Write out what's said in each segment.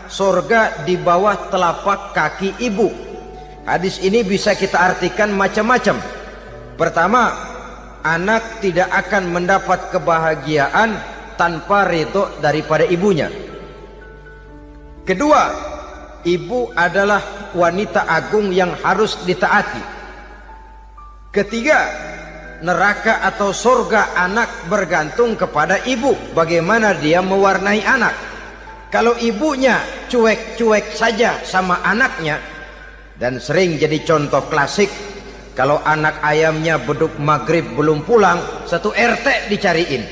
surga di bawah telapak kaki ibu. Hadis ini bisa kita artikan macam-macam. Pertama, anak tidak akan mendapat kebahagiaan tanpa ridho daripada ibunya. Kedua, ibu adalah wanita agung yang harus ditaati. Ketiga, neraka atau surga anak bergantung kepada ibu, bagaimana dia mewarnai anak. Kalau ibunya cuek-cuek saja sama anaknya, dan sering jadi contoh klasik, kalau anak ayamnya beduk maghrib belum pulang, satu RT dicariin,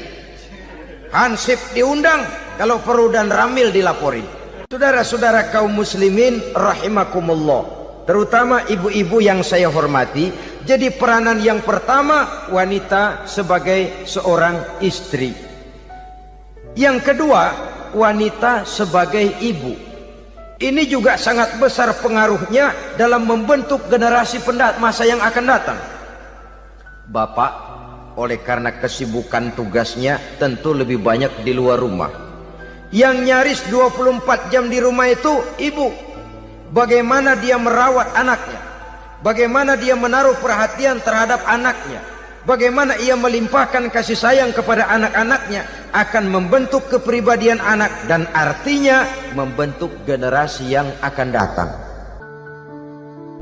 hansip diundang, kalau perlu dan ramil dilaporin. Saudara-saudara kaum muslimin rahimakumullah, terutama ibu-ibu yang saya hormati, jadi peranan yang pertama wanita sebagai seorang istri. Yang kedua, wanita sebagai ibu. Ini juga sangat besar pengaruhnya dalam membentuk generasi masa yang akan datang. Bapak, oleh karena kesibukan tugasnya, tentu lebih banyak di luar rumah. Yang nyaris 24 jam di rumah itu ibu. Bagaimana dia merawat anaknya, bagaimana dia menaruh perhatian terhadap anaknya, bagaimana ia melimpahkan kasih sayang kepada anak-anaknya, akan membentuk kepribadian anak dan artinya membentuk generasi yang akan datang.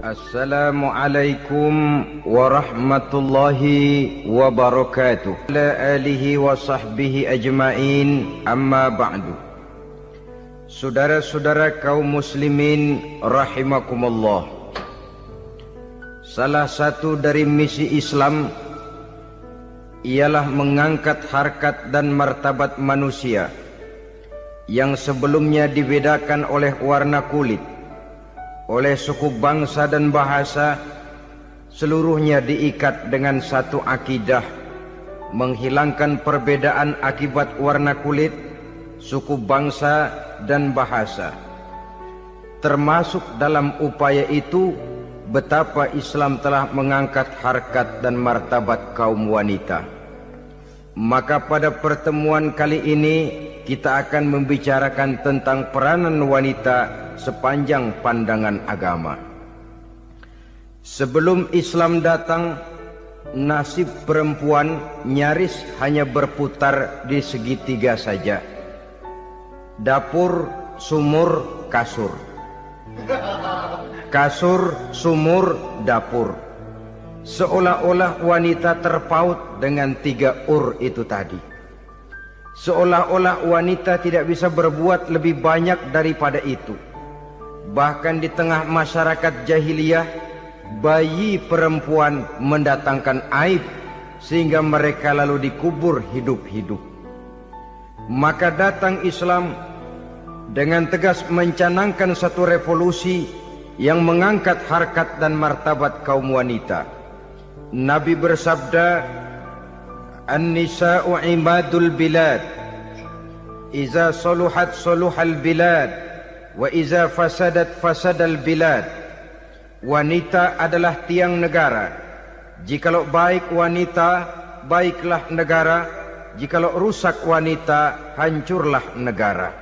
Assalamualaikum warahmatullahi wabarakatuh. Ala alihi wa sahbihi ajma'in, amma ba'du. Saudara-saudara kaum muslimin rahimakumullah, salah satu dari misi Islam ialah mengangkat harkat dan martabat manusia yang sebelumnya dibedakan oleh warna kulit, oleh suku bangsa dan bahasa. Seluruhnya diikat dengan satu akidah, menghilangkan perbedaan akibat warna kulit, suku bangsa dan bahasa. Termasuk dalam upaya itu betapa Islam telah mengangkat harkat dan martabat kaum wanita. Maka pada pertemuan kali ini kita akan membicarakan tentang peranan wanita sepanjang pandangan agama. Sebelum Islam datang, nasib perempuan nyaris hanya berputar di segitiga saja. Dapur, sumur, kasur. Kasur, sumur, dapur. Seolah-olah wanita terpaut dengan 3 itu tadi. Seolah-olah wanita tidak bisa berbuat lebih banyak daripada itu. Bahkan di tengah masyarakat jahiliyah, bayi perempuan mendatangkan aib sehingga mereka lalu dikubur hidup-hidup. Maka datang Islam dengan tegas mencanangkan satu revolusi yang mengangkat harkat dan martabat kaum wanita. Nabi bersabda, "An-nisa'u imadul bilad, iza saluhat saluhal bilad, wa iza fasadat fasadal bilad." Wanita adalah tiang negara. Jikalau baik wanita, baiklah negara. Jikalau rusak wanita, hancurlah negara.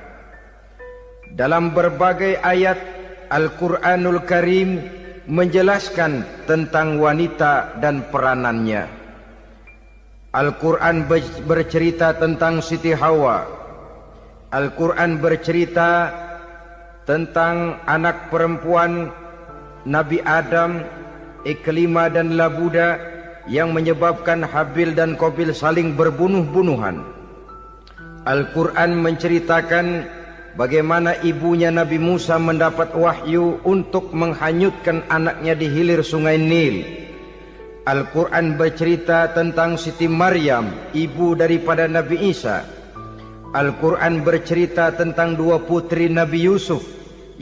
Dalam berbagai ayat Al-Quranul Karim menjelaskan tentang wanita dan peranannya. Al-Quran bercerita tentang Siti Hawa. Al-Quran bercerita tentang anak perempuan Nabi Adam, Iklimah dan Labuda, yang menyebabkan Habil dan Qabil saling berbunuh-bunuhan. Al-Quran menceritakan bagaimana ibunya Nabi Musa mendapat wahyu untuk menghanyutkan anaknya di hilir sungai Nil. Al-Quran bercerita tentang Siti Maryam, ibu daripada Nabi Isa. Al-Quran bercerita tentang 2 putri Nabi Yusuf,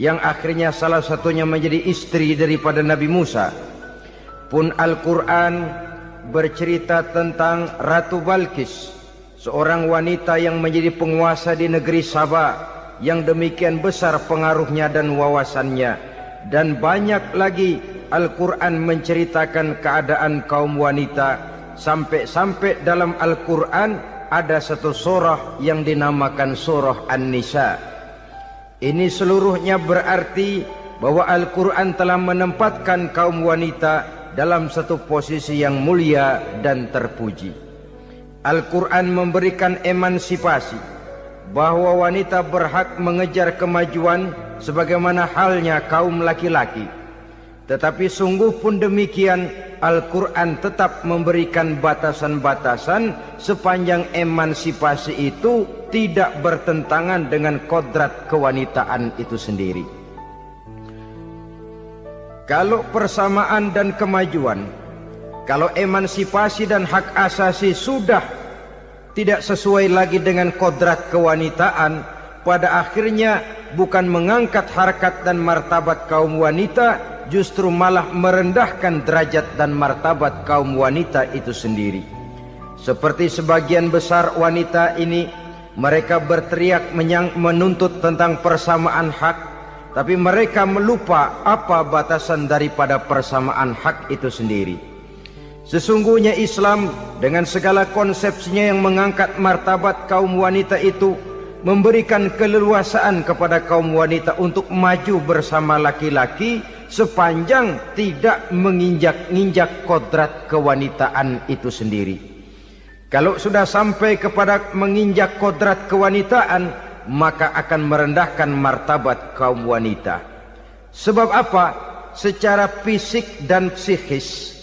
yang akhirnya salah satunya menjadi istri daripada Nabi Musa. Pun Al-Quran bercerita tentang Ratu Balkis, seorang wanita yang menjadi penguasa di negeri Sabah, yang demikian besar pengaruhnya dan wawasannya. Dan banyak lagi Al-Quran menceritakan keadaan kaum wanita, sampai-sampai dalam Al-Quran ada satu surah yang dinamakan surah An-Nisa. Ini seluruhnya berarti bahwa Al-Quran telah menempatkan kaum wanita dalam satu posisi yang mulia dan terpuji. Al-Quran memberikan emansipasi, bahwa wanita berhak mengejar kemajuan sebagaimana halnya kaum laki-laki. Tetapi sungguh pun demikian, Al-Quran tetap memberikan batasan-batasan sepanjang emansipasi itu tidak bertentangan dengan kodrat kewanitaan itu sendiri. Kalau persamaan dan kemajuan, kalau emansipasi dan hak asasi sudah tidak sesuai lagi dengan kodrat kewanitaan, pada akhirnya bukan mengangkat harkat dan martabat kaum wanita, justru malah merendahkan derajat dan martabat kaum wanita itu sendiri. Seperti sebagian besar wanita ini, mereka berteriak menuntut tentang persamaan hak, tapi mereka melupa apa batasan daripada persamaan hak itu sendiri. Sesungguhnya Islam dengan segala konsepsinya yang mengangkat martabat kaum wanita itu memberikan keleluasaan kepada kaum wanita untuk maju bersama laki-laki sepanjang tidak menginjak-injak kodrat kewanitaan itu sendiri. Kalau sudah sampai kepada menginjak kodrat kewanitaan, maka akan merendahkan martabat kaum wanita. Sebab apa? Secara fisik dan psikis,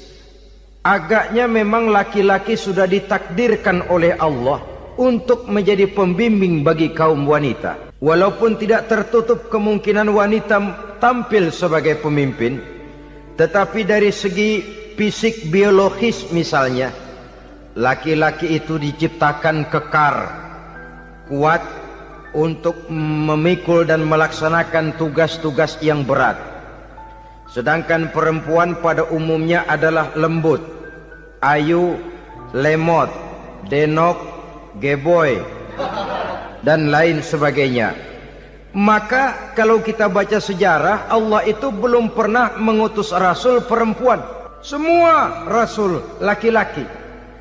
agaknya memang laki-laki sudah ditakdirkan oleh Allah untuk menjadi pembimbing bagi kaum wanita. Walaupun tidak tertutup kemungkinan wanita tampil sebagai pemimpin, tetapi dari segi fisik biologis misalnya, laki-laki itu diciptakan kekar, kuat untuk memikul dan melaksanakan tugas-tugas yang berat. Sedangkan perempuan pada umumnya adalah lembut, ayu, lemot, denok, geboy, dan lain sebagainya. Maka kalau kita baca sejarah, Allah itu belum pernah mengutus rasul perempuan. Semua rasul laki-laki.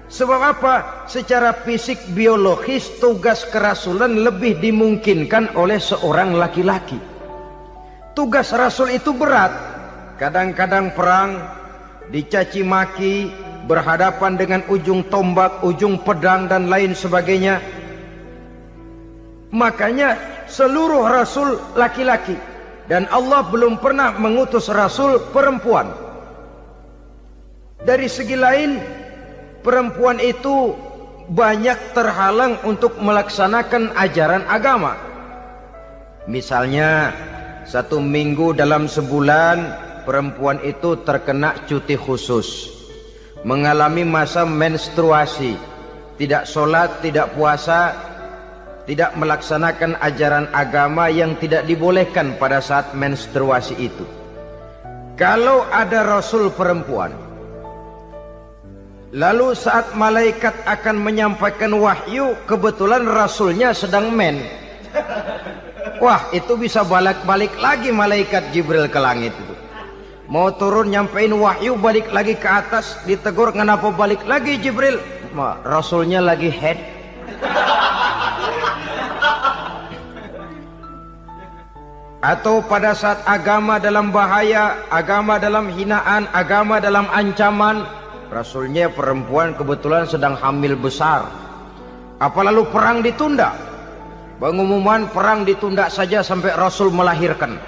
Sebab apa? Secara fisik biologis tugas kerasulan lebih dimungkinkan oleh seorang laki-laki. Tugas rasul itu berat. Kadang-kadang perang, dicaci maki, berhadapan dengan ujung tombak, ujung pedang dan lain sebagainya. Makanya seluruh rasul laki-laki, dan Allah belum pernah mengutus rasul perempuan. Dari segi lain, perempuan itu banyak terhalang untuk melaksanakan ajaran agama. Misalnya, 1 minggu dalam sebulan perempuan itu terkena cuti khusus, mengalami masa menstruasi, tidak sholat, tidak puasa, tidak melaksanakan ajaran agama yang tidak dibolehkan pada saat menstruasi itu. Kalau ada rasul perempuan, lalu saat malaikat akan menyampaikan wahyu, kebetulan rasulnya sedang wah, itu bisa balik-balik lagi malaikat Jibril ke langit itu. Mau turun nyampein wahyu, balik lagi ke atas, ditegur, kenapa balik lagi Jibril? Rasulnya lagi head. Atau pada saat agama dalam bahaya, agama dalam hinaan, agama dalam ancaman, rasulnya perempuan kebetulan sedang hamil besar. Apa lalu perang ditunda? Pengumuman perang ditunda saja sampai rasul melahirkan.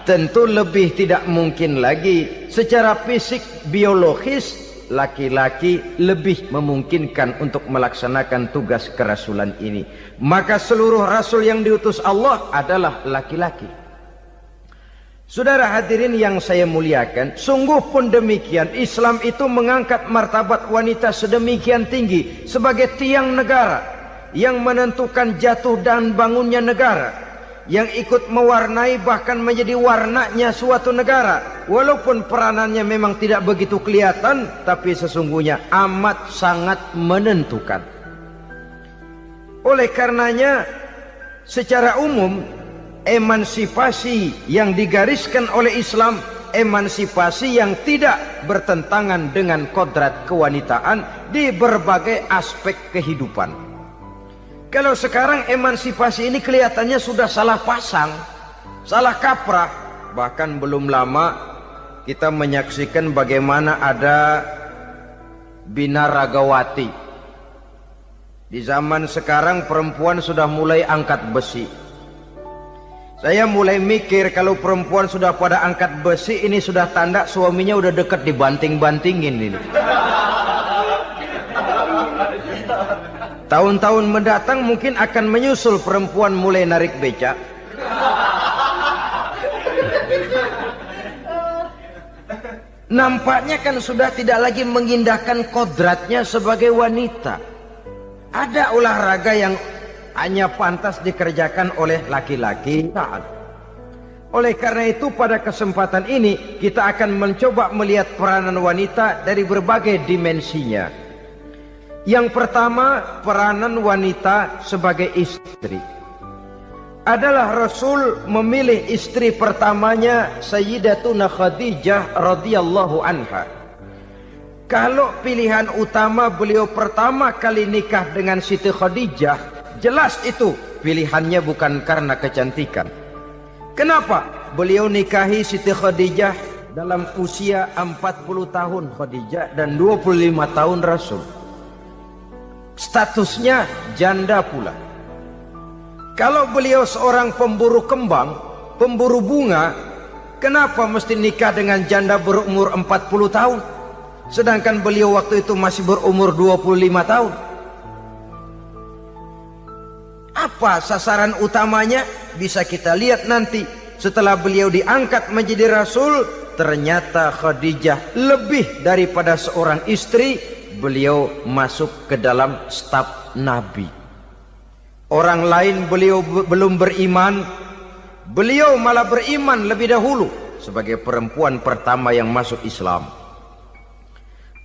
Tentu lebih tidak mungkin lagi. Secara fisik biologis, laki-laki lebih memungkinkan untuk melaksanakan tugas kerasulan ini. Maka seluruh rasul yang diutus Allah adalah laki-laki. Saudara hadirin yang saya muliakan, sungguh pun demikian, Islam itu mengangkat martabat wanita sedemikian tinggi sebagai tiang negara yang menentukan jatuh dan bangunnya negara, yang ikut mewarnai bahkan menjadi warnanya suatu negara. Walaupun peranannya memang tidak begitu kelihatan, tapi sesungguhnya amat sangat menentukan. Oleh karenanya, secara umum, emansipasi yang digariskan oleh Islam, emansipasi yang tidak bertentangan dengan kodrat kewanitaan di berbagai aspek kehidupan. Kalau sekarang emansipasi ini kelihatannya sudah salah pasang, salah kaprah. Bahkan belum lama kita menyaksikan bagaimana ada binaragawati. Di zaman sekarang perempuan sudah mulai angkat besi. Saya mulai mikir kalau perempuan sudah pada angkat besi, ini sudah tanda suaminya udah deket dibanting-bantingin ini. Tahun-tahun mendatang mungkin akan menyusul perempuan mulai narik becak. Nampaknya kan sudah tidak lagi mengindahkan kodratnya sebagai wanita. Ada olahraga yang hanya pantas dikerjakan oleh laki-laki. Oleh karena itu pada kesempatan ini kita akan mencoba melihat peranan wanita dari berbagai dimensinya. Yang pertama, peranan wanita sebagai istri. Adalah Rasul memilih istri pertamanya Sayyidatuna Khadijah radhiyallahu anha. Kalau pilihan utama beliau pertama kali nikah dengan Siti Khadijah, jelas itu pilihannya bukan karena kecantikan. Kenapa? Beliau nikahi Siti Khadijah dalam usia 40 tahun Khadijah dan 25 tahun Rasul. Statusnya janda pula. Kalau beliau seorang pemburu kembang, pemburu bunga, kenapa mesti nikah dengan janda berumur 40 tahun? Sedangkan beliau waktu itu masih berumur 25 tahun. Apa sasaran utamanya? Bisa kita lihat nanti. Setelah beliau diangkat menjadi Rasul, ternyata Khadijah lebih daripada seorang istri, beliau masuk ke dalam staf Nabi. Orang lain beliau belum beriman, beliau malah beriman lebih dahulu sebagai perempuan pertama yang masuk Islam.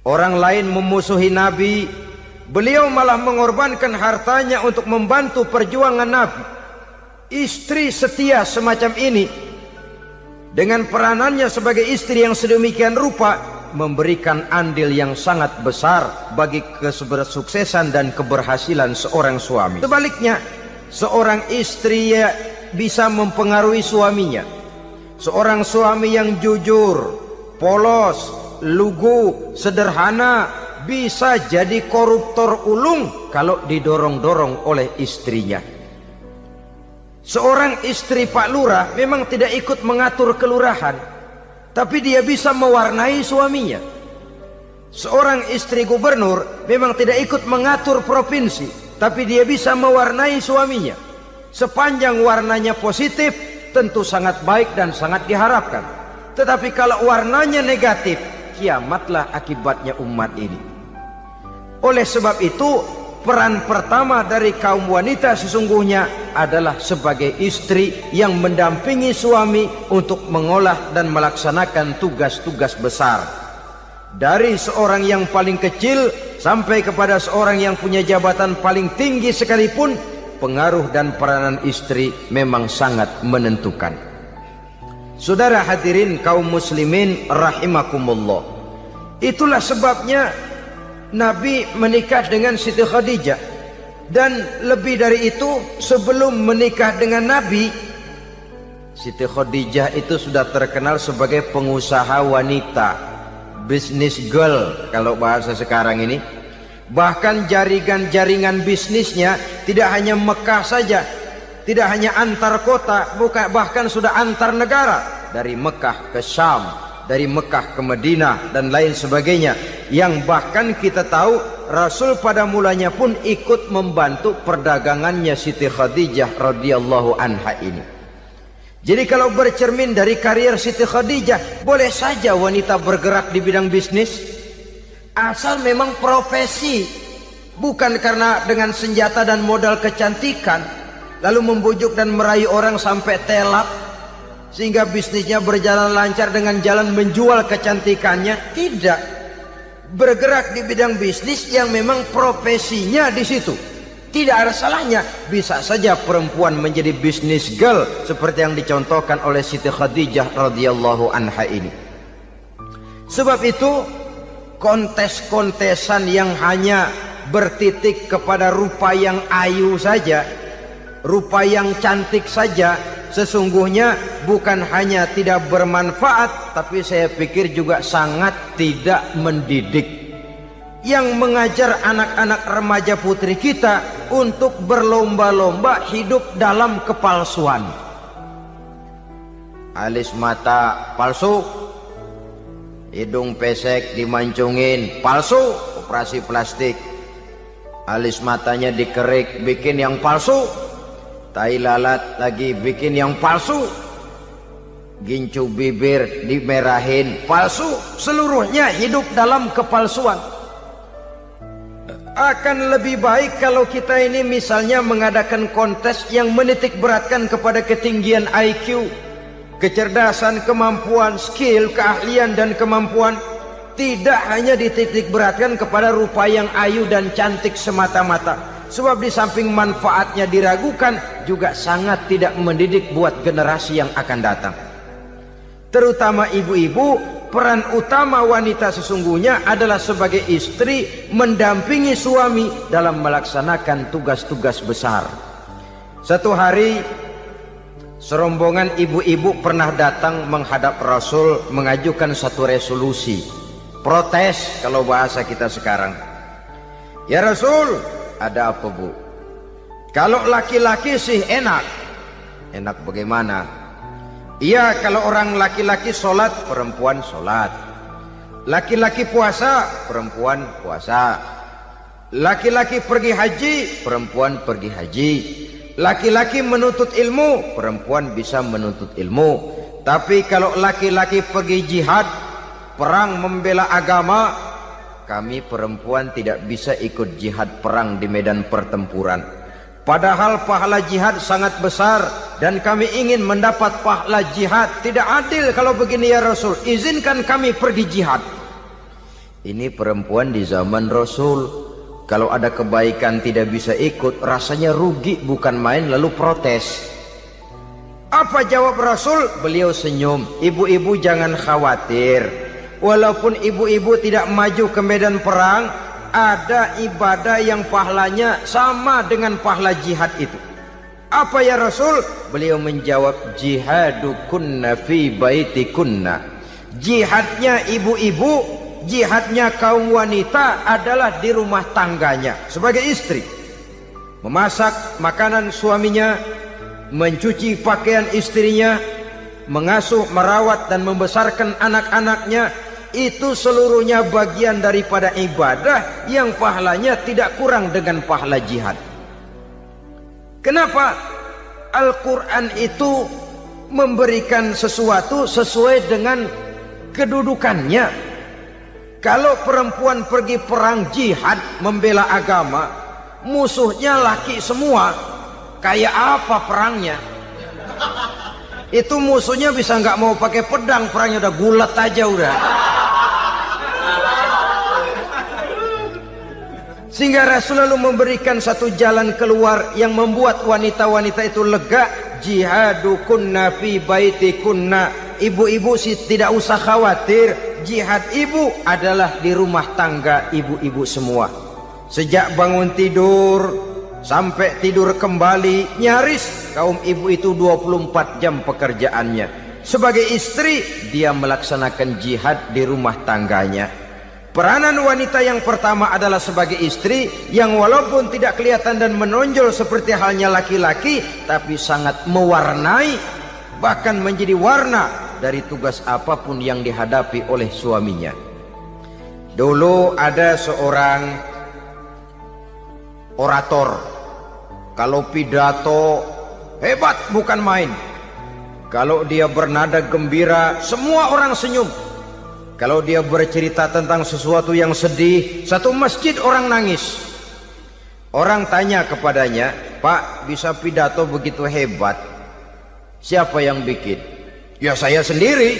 Orang lain memusuhi Nabi, beliau malah mengorbankan hartanya untuk membantu perjuangan Nabi. Istri setia semacam ini dengan peranannya sebagai istri yang sedemikian rupa memberikan andil yang sangat besar bagi kesuksesan dan keberhasilan seorang suami. Sebaliknya, seorang istri bisa mempengaruhi suaminya. Seorang suami yang jujur, polos, lugu, sederhana bisa jadi koruptor ulung kalau didorong-dorong oleh istrinya. Seorang istri Pak Lurah memang tidak ikut mengatur kelurahan, tapi dia bisa mewarnai suaminya. Seorang istri gubernur memang tidak ikut mengatur provinsi, tapi dia bisa mewarnai suaminya. Sepanjang warnanya positif, tentu sangat baik dan sangat diharapkan. Tetapi kalau warnanya negatif, kiamatlah akibatnya umat ini. Oleh sebab itu, peran pertama dari kaum wanita sesungguhnya adalah sebagai istri yang mendampingi suami untuk mengolah dan melaksanakan tugas-tugas besar. Dari seorang yang paling kecil sampai kepada seorang yang punya jabatan paling tinggi sekalipun, pengaruh dan peranan istri memang sangat menentukan. Saudara hadirin kaum muslimin rahimakumullah. Itulah sebabnya Nabi menikah dengan Siti Khadijah. Dan lebih dari itu, sebelum menikah dengan Nabi, Siti Khadijah itu sudah terkenal sebagai pengusaha wanita, business girl kalau bahasa sekarang ini. Bahkan jaringan-jaringan bisnisnya tidak hanya Mekah saja, tidak hanya antar kota, bahkan sudah antar negara, dari Mekah ke Syam, dari Mekah ke Madinah dan lain sebagainya, yang bahkan kita tahu Rasul pada mulanya pun ikut membantu perdagangannya Siti Khadijah radhiyallahu anha ini. Jadi kalau bercermin dari karier Siti Khadijah, boleh saja wanita bergerak di bidang bisnis, asal memang profesi, bukan karena dengan senjata dan modal kecantikan lalu membujuk dan merayu orang sampai telap sehingga bisnisnya berjalan lancar dengan jalan menjual kecantikannya. Tidak, bergerak di bidang bisnis yang memang profesinya di situ. Tidak ada salahnya. Bisa saja perempuan menjadi bisnis girl seperti yang dicontohkan oleh Siti Khadijah radhiyallahu anha ini. Sebab itu kontes-kontesan yang hanya bertitik kepada rupa yang ayu saja, rupa yang cantik saja, sesungguhnya bukan hanya tidak bermanfaat, tapi saya pikir juga sangat tidak mendidik. Yang mengajar anak-anak remaja putri kita untuk berlomba-lomba hidup dalam kepalsuan. Alis mata palsu, hidung pesek dimancungin palsu, operasi plastik. Alis matanya dikerik bikin yang palsu, tai lalat lagi bikin yang palsu, gincu bibir dimerahin palsu. Seluruhnya hidup dalam kepalsuan. Akan lebih baik kalau kita ini misalnya mengadakan kontes yang menitik beratkan kepada ketinggian IQ, kecerdasan, kemampuan, skill, keahlian dan kemampuan. Tidak hanya dititik beratkan kepada rupa yang ayu dan cantik semata-mata. Sebab di samping manfaatnya diragukan, juga sangat tidak mendidik buat generasi yang akan datang. Terutama ibu-ibu, peran utama wanita sesungguhnya adalah sebagai istri mendampingi suami dalam melaksanakan tugas-tugas besar. Satu hari serombongan ibu-ibu pernah datang menghadap Rasul mengajukan satu resolusi, protes kalau bahasa kita sekarang. Ya Rasul, ada apa bu? Kalau laki-laki sih enak. Enak bagaimana? Iya, kalau orang laki-laki sholat, perempuan sholat. Laki-laki puasa, perempuan puasa. Laki-laki pergi haji, perempuan pergi haji. Laki-laki menuntut ilmu, perempuan bisa menuntut ilmu. Tapi kalau laki-laki pergi jihad, perang membela agama, kami perempuan tidak bisa ikut jihad perang di medan pertempuran. Padahal pahala jihad sangat besar dan kami ingin mendapat pahala jihad. Tidak adil kalau begini ya Rasul, izinkan kami pergi jihad. Ini perempuan di zaman Rasul, kalau ada kebaikan tidak bisa ikut, rasanya rugi bukan main, lalu protes. Apa jawab Rasul? Beliau senyum. Ibu-ibu jangan khawatir, walaupun ibu-ibu tidak maju ke medan perang, ada ibadah yang pahalanya sama dengan pahala jihad itu. Apa ya Rasul? Beliau menjawab, jihadukunna fi baitikunna. Jihadnya ibu-ibu, jihadnya kaum wanita adalah di rumah tangganya sebagai istri. Memasak makanan suaminya, mencuci pakaian istrinya, mengasuh, merawat dan membesarkan anak-anaknya. Itu seluruhnya bagian daripada ibadah yang pahalanya tidak kurang dengan pahala jihad. Kenapa? Al-Quran itu memberikan sesuatu sesuai dengan kedudukannya. Kalau perempuan pergi perang jihad membela agama, musuhnya laki semua, kayak apa perangnya? Itu musuhnya bisa nggak mau pakai pedang, perangnya udah gulat aja udah. Sehingga Rasul lalu memberikan satu jalan keluar yang membuat wanita-wanita itu lega. Jihadukunna fi baitikunna. Ibu-ibu sih tidak usah khawatir, jihad ibu adalah di rumah tangga ibu-ibu semua. Sejak bangun tidur sampai tidur kembali, nyaris kaum ibu itu 24 jam pekerjaannya. Sebagai istri, dia melaksanakan jihad di rumah tangganya. Peranan wanita yang pertama adalah sebagai istri yang walaupun tidak kelihatan dan menonjol seperti halnya laki-laki, tapi sangat mewarnai, bahkan menjadi warna dari tugas apapun yang dihadapi oleh suaminya. Dulu ada seorang orator, kalau pidato hebat bukan main. Kalau dia bernada gembira, semua orang senyum. Kalau dia bercerita tentang sesuatu yang sedih, satu masjid orang nangis. Orang tanya kepadanya, Pak, bisa pidato begitu hebat, siapa yang bikin? Ya saya sendiri.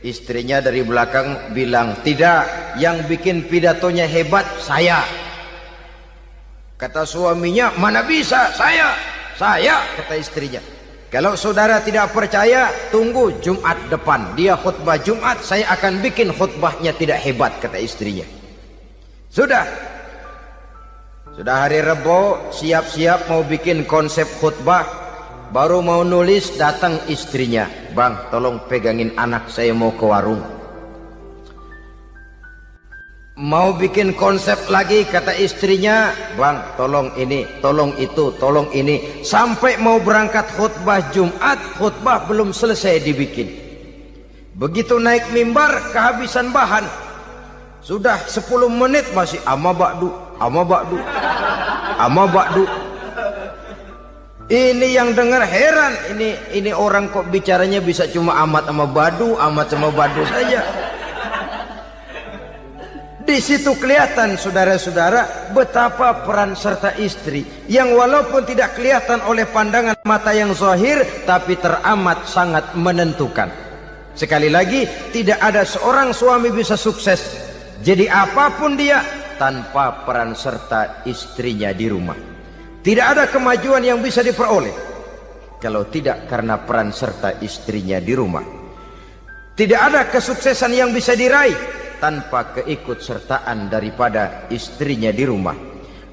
Istrinya dari belakang bilang, tidak, yang bikin pidatonya hebat saya. Kata suaminya, mana bisa, saya, kata istrinya. Kalau saudara tidak percaya, tunggu Jumat depan. Dia khutbah Jumat, saya akan bikin khutbahnya tidak hebat, kata istrinya. Sudah. Sudah hari Rebo, siap-siap mau bikin konsep khutbah, baru mau nulis, datang istrinya, "Bang, tolong pegangin anak saya mau ke warung." Mau bikin konsep lagi, kata istrinya, "Bang, tolong ini, tolong itu, tolong ini." Sampai mau berangkat khutbah Jumat, khutbah belum selesai dibikin. Begitu naik mimbar, kehabisan bahan. Sudah 10 menit masih ama ba'du, ama ba'du, ama ba'du. Ini yang dengar heran, ini orang kok bicaranya bisa cuma amat sama badu, amat sama badu saja. Di situ kelihatan saudara-saudara betapa peran serta istri yang walaupun tidak kelihatan oleh pandangan mata yang zahir, tapi teramat sangat menentukan. Sekali lagi, tidak ada seorang suami bisa sukses jadi apapun dia tanpa peran serta istrinya di rumah. Tidak ada kemajuan yang bisa diperoleh kalau tidak karena peran serta istrinya di rumah. Tidak ada kesuksesan yang bisa diraih tanpa keikutsertaan daripada istrinya di rumah.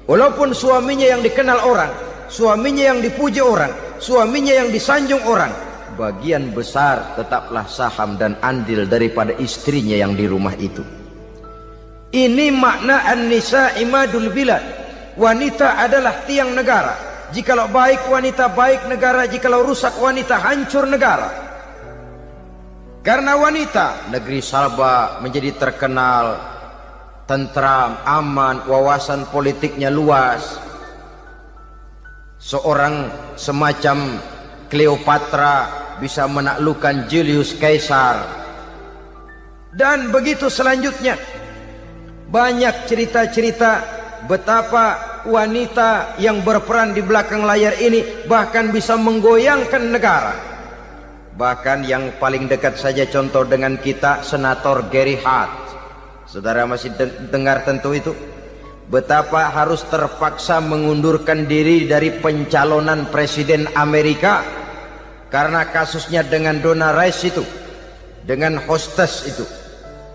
Walaupun suaminya yang dikenal orang, suaminya yang dipuji orang, suaminya yang disanjung orang, bagian besar tetaplah saham dan andil daripada istrinya yang di rumah itu. Ini makna an-nisa imadul bilad. Wanita adalah tiang negara. Jikalau baik wanita, baik negara. Jikalau rusak wanita, hancur negara. Karena wanita, negeri Sabah menjadi terkenal, tentram, aman, wawasan politiknya luas. Seorang semacam Cleopatra bisa menaklukkan Julius Caesar. Dan begitu selanjutnya. Banyak cerita-cerita betapa wanita yang berperan di belakang layar ini bahkan bisa menggoyangkan negara. Bahkan yang paling dekat saja contoh dengan kita, Senator Gary Hart. Saudara masih dengar tentu itu. Betapa harus terpaksa mengundurkan diri dari pencalonan presiden Amerika karena kasusnya dengan Donna Rice itu, dengan hostess itu.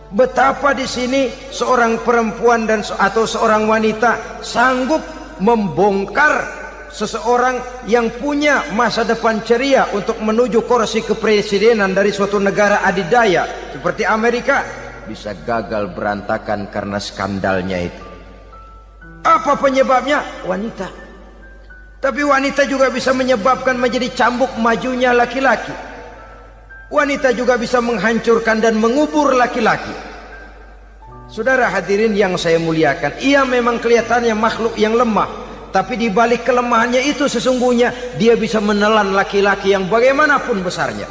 Betapa di sini seorang perempuan atau seorang wanita sanggup membongkar seseorang yang punya masa depan ceria untuk menuju kursi kepresidenan dari suatu negara adidaya seperti Amerika, bisa gagal berantakan karena skandalnya itu. Apa penyebabnya? Wanita. Tapi wanita juga bisa menyebabkan menjadi cambuk majunya laki-laki. Wanita juga bisa menghancurkan dan mengubur laki-laki. Saudara hadirin yang saya muliakan, ia memang kelihatannya makhluk yang lemah, tapi di balik kelemahannya itu sesungguhnya dia bisa menelan laki-laki yang bagaimanapun besarnya.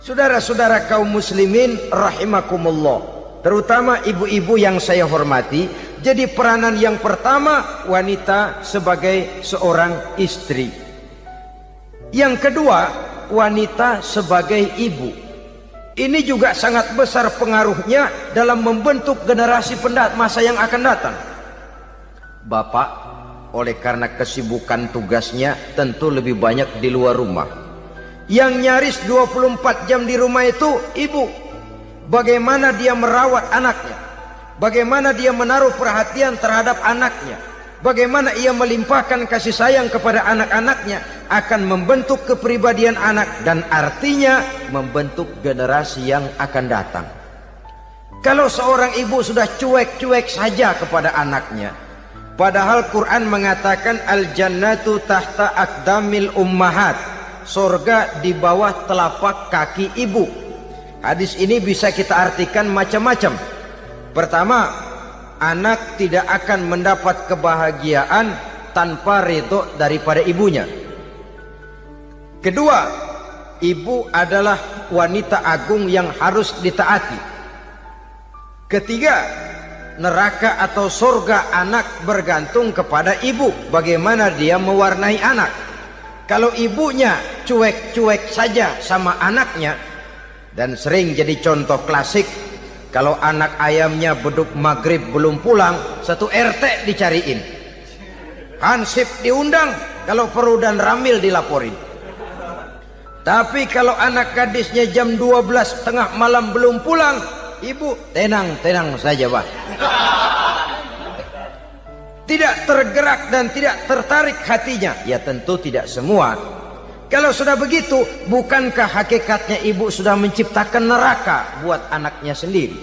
Saudara-saudara kaum muslimin rahimakumullah, terutama ibu-ibu yang saya hormati, jadi peranan yang pertama wanita sebagai seorang istri. Yang kedua, wanita sebagai ibu. Ini juga sangat besar pengaruhnya dalam membentuk generasi masa yang akan datang. Bapak, oleh karena kesibukan tugasnya, tentu lebih banyak di luar rumah. Yang nyaris 24 jam di rumah itu ibu. Bagaimana dia merawat anaknya, bagaimana dia menaruh perhatian terhadap anaknya, bagaimana ia melimpahkan kasih sayang kepada anak-anaknya, akan membentuk kepribadian anak dan artinya membentuk generasi yang akan datang. Kalau seorang ibu sudah cuek-cuek saja kepada anaknya, padahal Quran mengatakan al-jannatu tahta aqdamil ummahat, surga di bawah telapak kaki ibu. Hadis ini bisa kita artikan macam-macam. Pertama, anak tidak akan mendapat kebahagiaan tanpa ridho daripada ibunya. Kedua, ibu adalah wanita agung yang harus ditaati. Ketiga, neraka atau surga anak bergantung kepada ibu, bagaimana dia mewarnai anak. Kalau ibunya cuek-cuek saja sama anaknya, dan sering jadi contoh klasik, kalau anak ayamnya beduk maghrib belum pulang, satu RT dicariin, hansip diundang, kalau perlu dan ramil dilaporin. Tapi kalau anak gadisnya jam 12 tengah malam belum pulang, ibu tenang-tenang saja, Pak. tidak tergerak dan tidak tertarik hatinya? Ya tentu tidak semua. Kalau sudah begitu, bukankah hakikatnya ibu sudah menciptakan neraka buat anaknya sendiri?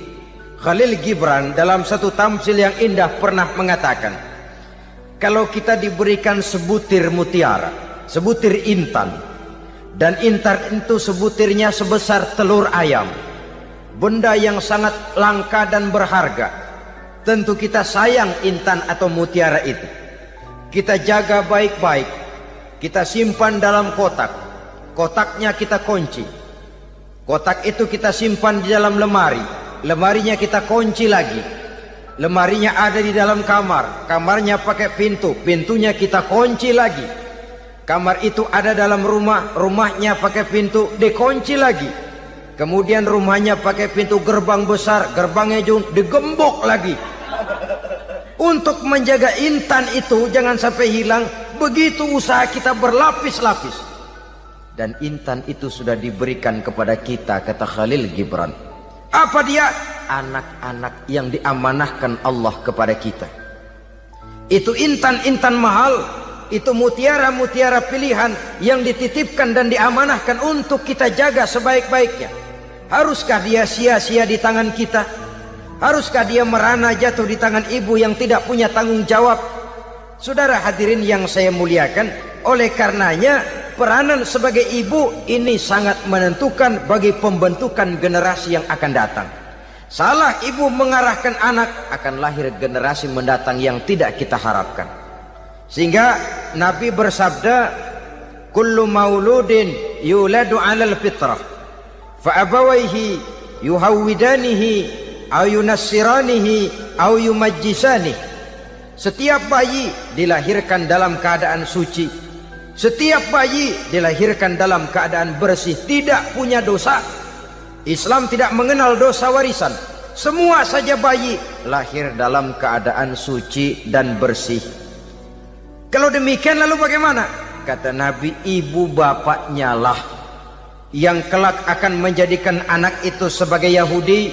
Khalil Gibran dalam satu tamsil yang indah pernah mengatakan, kalau kita diberikan sebutir mutiara, sebutir intan, dan intan itu sebutirnya sebesar telur ayam, benda yang sangat langka dan berharga, tentu kita sayang intan atau mutiara itu. Kita jaga baik-baik, kita simpan dalam kotak, kotaknya kita kunci, kotak itu kita simpan di dalam lemari, lemarinya kita kunci lagi, lemarinya ada di dalam kamar, kamarnya pakai pintu, pintunya kita kunci lagi, kamar itu ada dalam rumah, rumahnya pakai pintu, dikunci lagi, kemudian rumahnya pakai pintu gerbang besar, gerbangnya juga digembok lagi. Untuk menjaga intan itu jangan sampai hilang, begitu usaha kita berlapis-lapis. Dan intan itu sudah diberikan kepada kita, kata Khalil Gibran. Apa dia? Anak-anak yang diamanahkan Allah kepada kita. Itu intan-intan mahal, itu mutiara-mutiara pilihan yang dititipkan dan diamanahkan untuk kita jaga sebaik-baiknya. Haruskah dia sia-sia di tangan kita? Haruskah dia merana jatuh di tangan ibu yang tidak punya tanggung jawab? Saudara hadirin yang saya muliakan, oleh karenanya peranan sebagai ibu ini sangat menentukan bagi pembentukan generasi yang akan datang. Salah ibu mengarahkan anak, akan lahir generasi mendatang yang tidak kita harapkan. Sehingga Nabi bersabda, kullu mauludin yuladu 'alal fitrah fa abawaihi yuhawwidanihi aw yunassiranihi aw yumajjisanihi. Setiap bayi dilahirkan dalam keadaan suci, setiap bayi dilahirkan dalam keadaan bersih, tidak punya dosa. Islam tidak mengenal dosa warisan. Semua saja bayi lahir dalam keadaan suci dan bersih. Kalau demikian lalu bagaimana? Kata Nabi, ibu bapaknya lah yang kelak akan menjadikan anak itu sebagai Yahudi,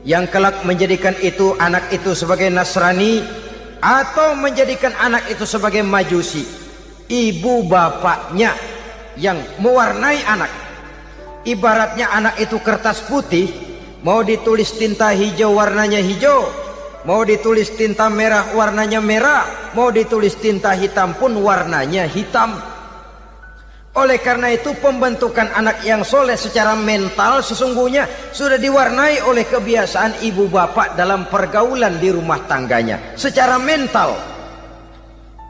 yang kelak menjadikan itu anak itu sebagai Nasrani, atau menjadikan anak itu sebagai Majusi. Ibu bapaknya yang mewarnai anak. Ibaratnya anak itu kertas putih, mau ditulis tinta hijau warnanya hijau, mau ditulis tinta merah warnanya merah, mau ditulis tinta hitam pun warnanya hitam. Oleh karena itu pembentukan anak yang soleh secara mental sesungguhnya sudah diwarnai oleh kebiasaan ibu bapak dalam pergaulan di rumah tangganya secara mental.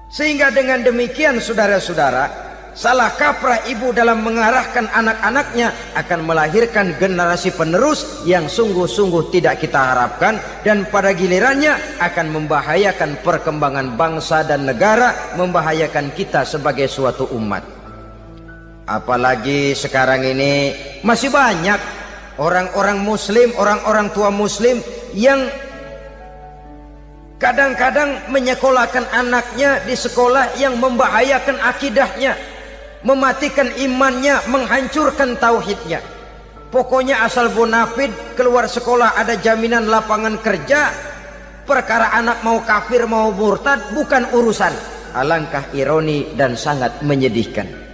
Sehingga dengan demikian saudara-saudara, salah kaprah ibu dalam mengarahkan anak-anaknya akan melahirkan generasi penerus yang sungguh-sungguh tidak kita harapkan, dan pada gilirannya akan membahayakan perkembangan bangsa dan negara, membahayakan kita sebagai suatu umat. Apalagi sekarang ini masih banyak orang-orang muslim, orang-orang tua muslim yang kadang-kadang menyekolahkan anaknya di sekolah yang membahayakan akidahnya, mematikan imannya, menghancurkan tauhidnya. Pokoknya asal bonafid keluar sekolah ada jaminan lapangan kerja, perkara anak mau kafir mau murtad bukan urusan. Alangkah ironi dan sangat menyedihkan.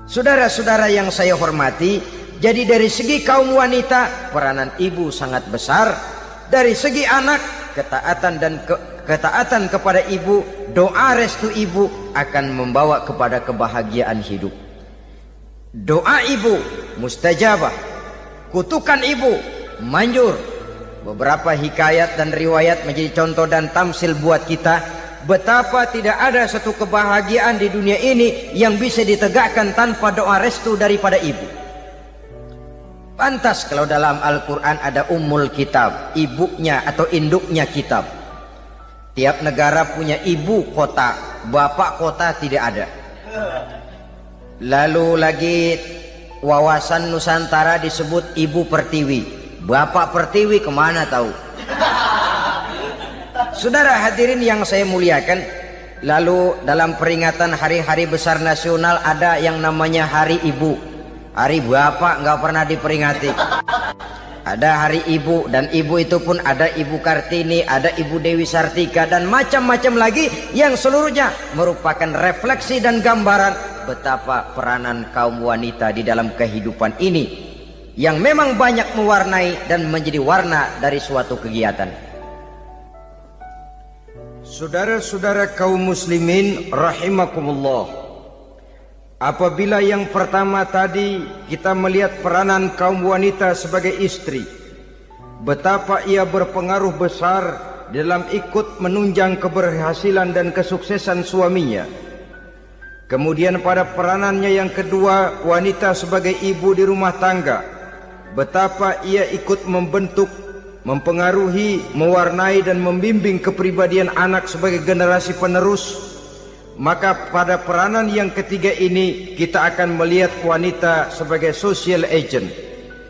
Saudara-saudara yang saya hormati, jadi dari segi kaum wanita peranan ibu sangat besar. Dari segi anak, ketaatan kepada ibu, doa restu ibu akan membawa kepada kebahagiaan hidup. Doa ibu mustajabah, kutukan ibu manjur. Beberapa hikayat dan riwayat menjadi contoh dan tamsil buat kita betapa tidak ada satu kebahagiaan di dunia ini yang bisa ditegakkan tanpa doa restu daripada ibu. Pantas kalau dalam Al-Quran ada Ummul Kitab, ibunya atau induknya kitab. Tiap negara punya ibu kota, bapak kota tidak ada. Lalu lagi wawasan Nusantara disebut Ibu Pertiwi, Bapak Pertiwi kemana tahu. Saudara hadirin yang saya muliakan, lalu dalam peringatan hari-hari besar nasional ada yang namanya Hari Ibu. Hari Bapak nggak pernah diperingati. Ada Hari Ibu, dan ibu itu pun ada Ibu Kartini, ada Ibu Dewi Sartika, dan macam-macam lagi yang seluruhnya merupakan refleksi dan gambaran betapa peranan kaum wanita di dalam kehidupan ini yang memang banyak mewarnai dan menjadi warna dari suatu kegiatan. Saudara-saudara kaum muslimin rahimakumullah, apabila yang pertama tadi kita melihat peranan kaum wanita sebagai istri, betapa ia berpengaruh besar dalam ikut menunjang keberhasilan dan kesuksesan suaminya. Kemudian pada peranannya yang kedua, wanita sebagai ibu di rumah tangga, betapa ia ikut membentuk, mempengaruhi, mewarnai dan membimbing kepribadian anak sebagai generasi penerus. Maka pada peranan yang ketiga ini kita akan melihat wanita sebagai social agent,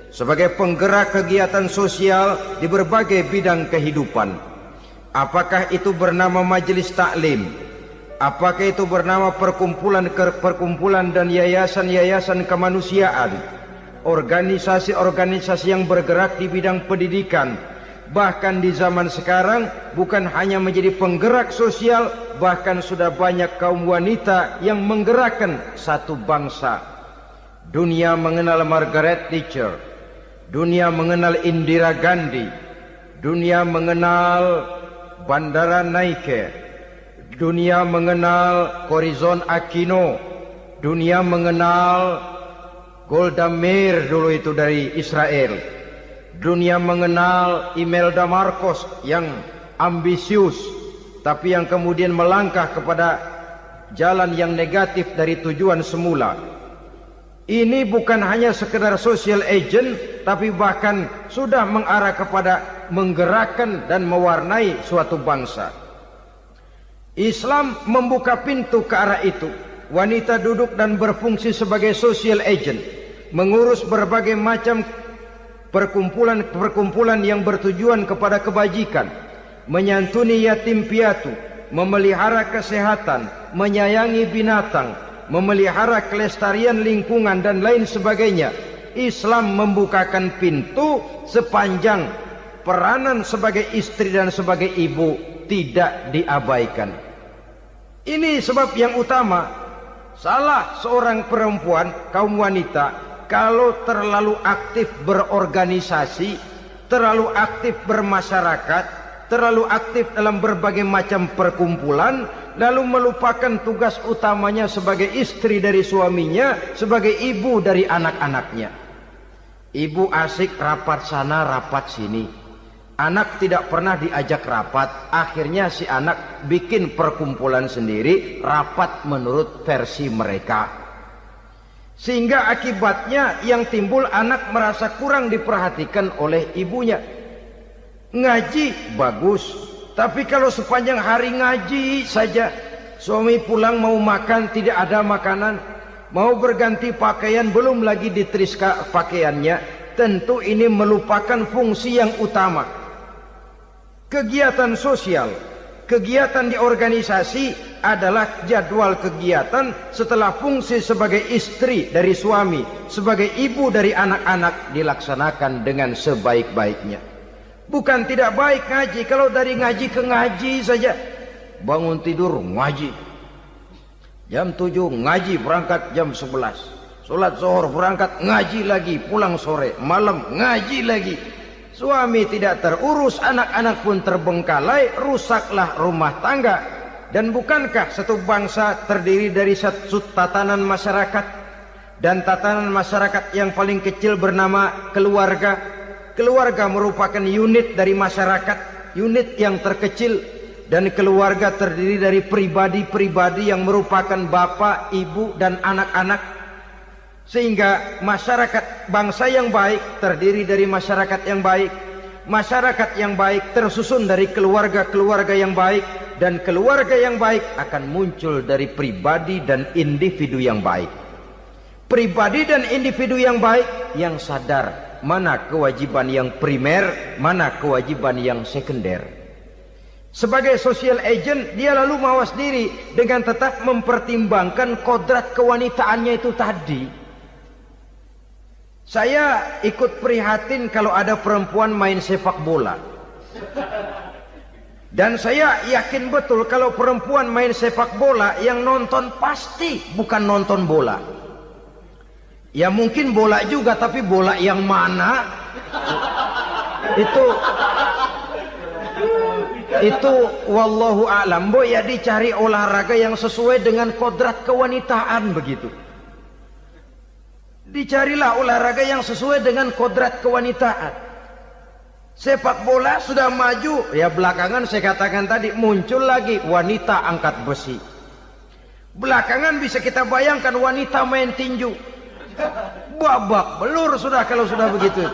sebagai penggerak kegiatan sosial di berbagai bidang kehidupan. Apakah itu bernama majelis taklim, apakah itu bernama perkumpulan dan yayasan-yayasan kemanusiaan, organisasi-organisasi yang bergerak di bidang pendidikan. Bahkan di zaman sekarang bukan hanya menjadi penggerak sosial, bahkan sudah banyak kaum wanita yang menggerakkan satu bangsa. Dunia mengenal Margaret Thatcher, dunia mengenal Indira Gandhi, dunia mengenal Bandara Naike, dunia mengenal Corazon Aquino, dunia mengenal Golda Meir dulu itu dari Israel. Dunia mengenal Imelda Marcos yang ambisius, tapi yang kemudian melangkah kepada jalan yang negatif dari tujuan semula. Ini bukan hanya sekedar social agent, tapi bahkan sudah mengarah kepada menggerakkan dan mewarnai suatu bangsa. Islam membuka pintu ke arah itu. Wanita duduk dan berfungsi sebagai social agent, mengurus berbagai macam perkumpulan yang bertujuan kepada kebajikan, menyantuni yatim piatu, memelihara kesehatan, menyayangi binatang, memelihara kelestarian lingkungan dan lain sebagainya. Islam membukakan pintu sepanjang peranan sebagai istri dan sebagai ibu tidak diabaikan. Ini sebab yang utama, salah seorang perempuan, kaum wanita, kalau terlalu aktif berorganisasi, terlalu aktif bermasyarakat, terlalu aktif dalam berbagai macam perkumpulan, lalu melupakan tugas utamanya sebagai istri dari suaminya, sebagai ibu dari anak-anaknya. Ibu asik rapat sana, rapat sini. Anak tidak pernah diajak rapat, akhirnya si anak bikin perkumpulan sendiri, rapat menurut versi mereka. Sehingga akibatnya yang timbul anak merasa kurang diperhatikan oleh ibunya. Ngaji bagus, tapi kalau sepanjang hari ngaji saja, suami pulang mau makan tidak ada makanan, mau berganti pakaian belum lagi ditriska pakaiannya, tentu ini melupakan fungsi yang utama. Kegiatan sosial, kegiatan di organisasi adalah jadwal kegiatan setelah fungsi sebagai istri dari suami, sebagai ibu dari anak-anak dilaksanakan dengan sebaik-baiknya. Bukan tidak baik ngaji, kalau dari ngaji ke ngaji saja. Bangun tidur ngaji, jam 7 ngaji, berangkat jam 11. Sholat zuhur berangkat ngaji lagi, pulang sore, malam ngaji lagi. Suami tidak terurus, anak-anak pun terbengkalai, rusaklah rumah tangga. Dan bukankah satu bangsa terdiri dari satu tatanan masyarakat, dan tatanan masyarakat yang paling kecil bernama keluarga. Keluarga merupakan unit dari masyarakat, unit yang terkecil, dan keluarga terdiri dari pribadi-pribadi yang merupakan bapak, ibu, dan anak-anak. Sehingga masyarakat bangsa yang baik terdiri dari masyarakat yang baik. Masyarakat yang baik tersusun dari keluarga-keluarga yang baik, dan keluarga yang baik akan muncul dari pribadi dan individu yang baik. Pribadi dan individu yang baik yang sadar mana kewajiban yang primer, mana kewajiban yang sekunder. Sebagai social agent, dia lalu mawas diri dengan tetap mempertimbangkan kodrat kewanitaannya itu tadi. Saya ikut prihatin kalau ada perempuan main sepak bola. Dan saya yakin betul kalau perempuan main sepak bola, yang nonton pasti bukan nonton bola. Ya mungkin bola juga, tapi bola yang mana? Itu wallahu a'lam. Ya dicari olahraga yang sesuai dengan kodrat kewanitaan begitu. Dicarilah olahraga yang sesuai dengan kodrat kewanitaan. Sepak bola sudah maju, ya belakangan saya katakan tadi muncul lagi wanita angkat besi. Belakangan bisa kita bayangkan wanita main tinju. Babak belur sudah kalau sudah begitu.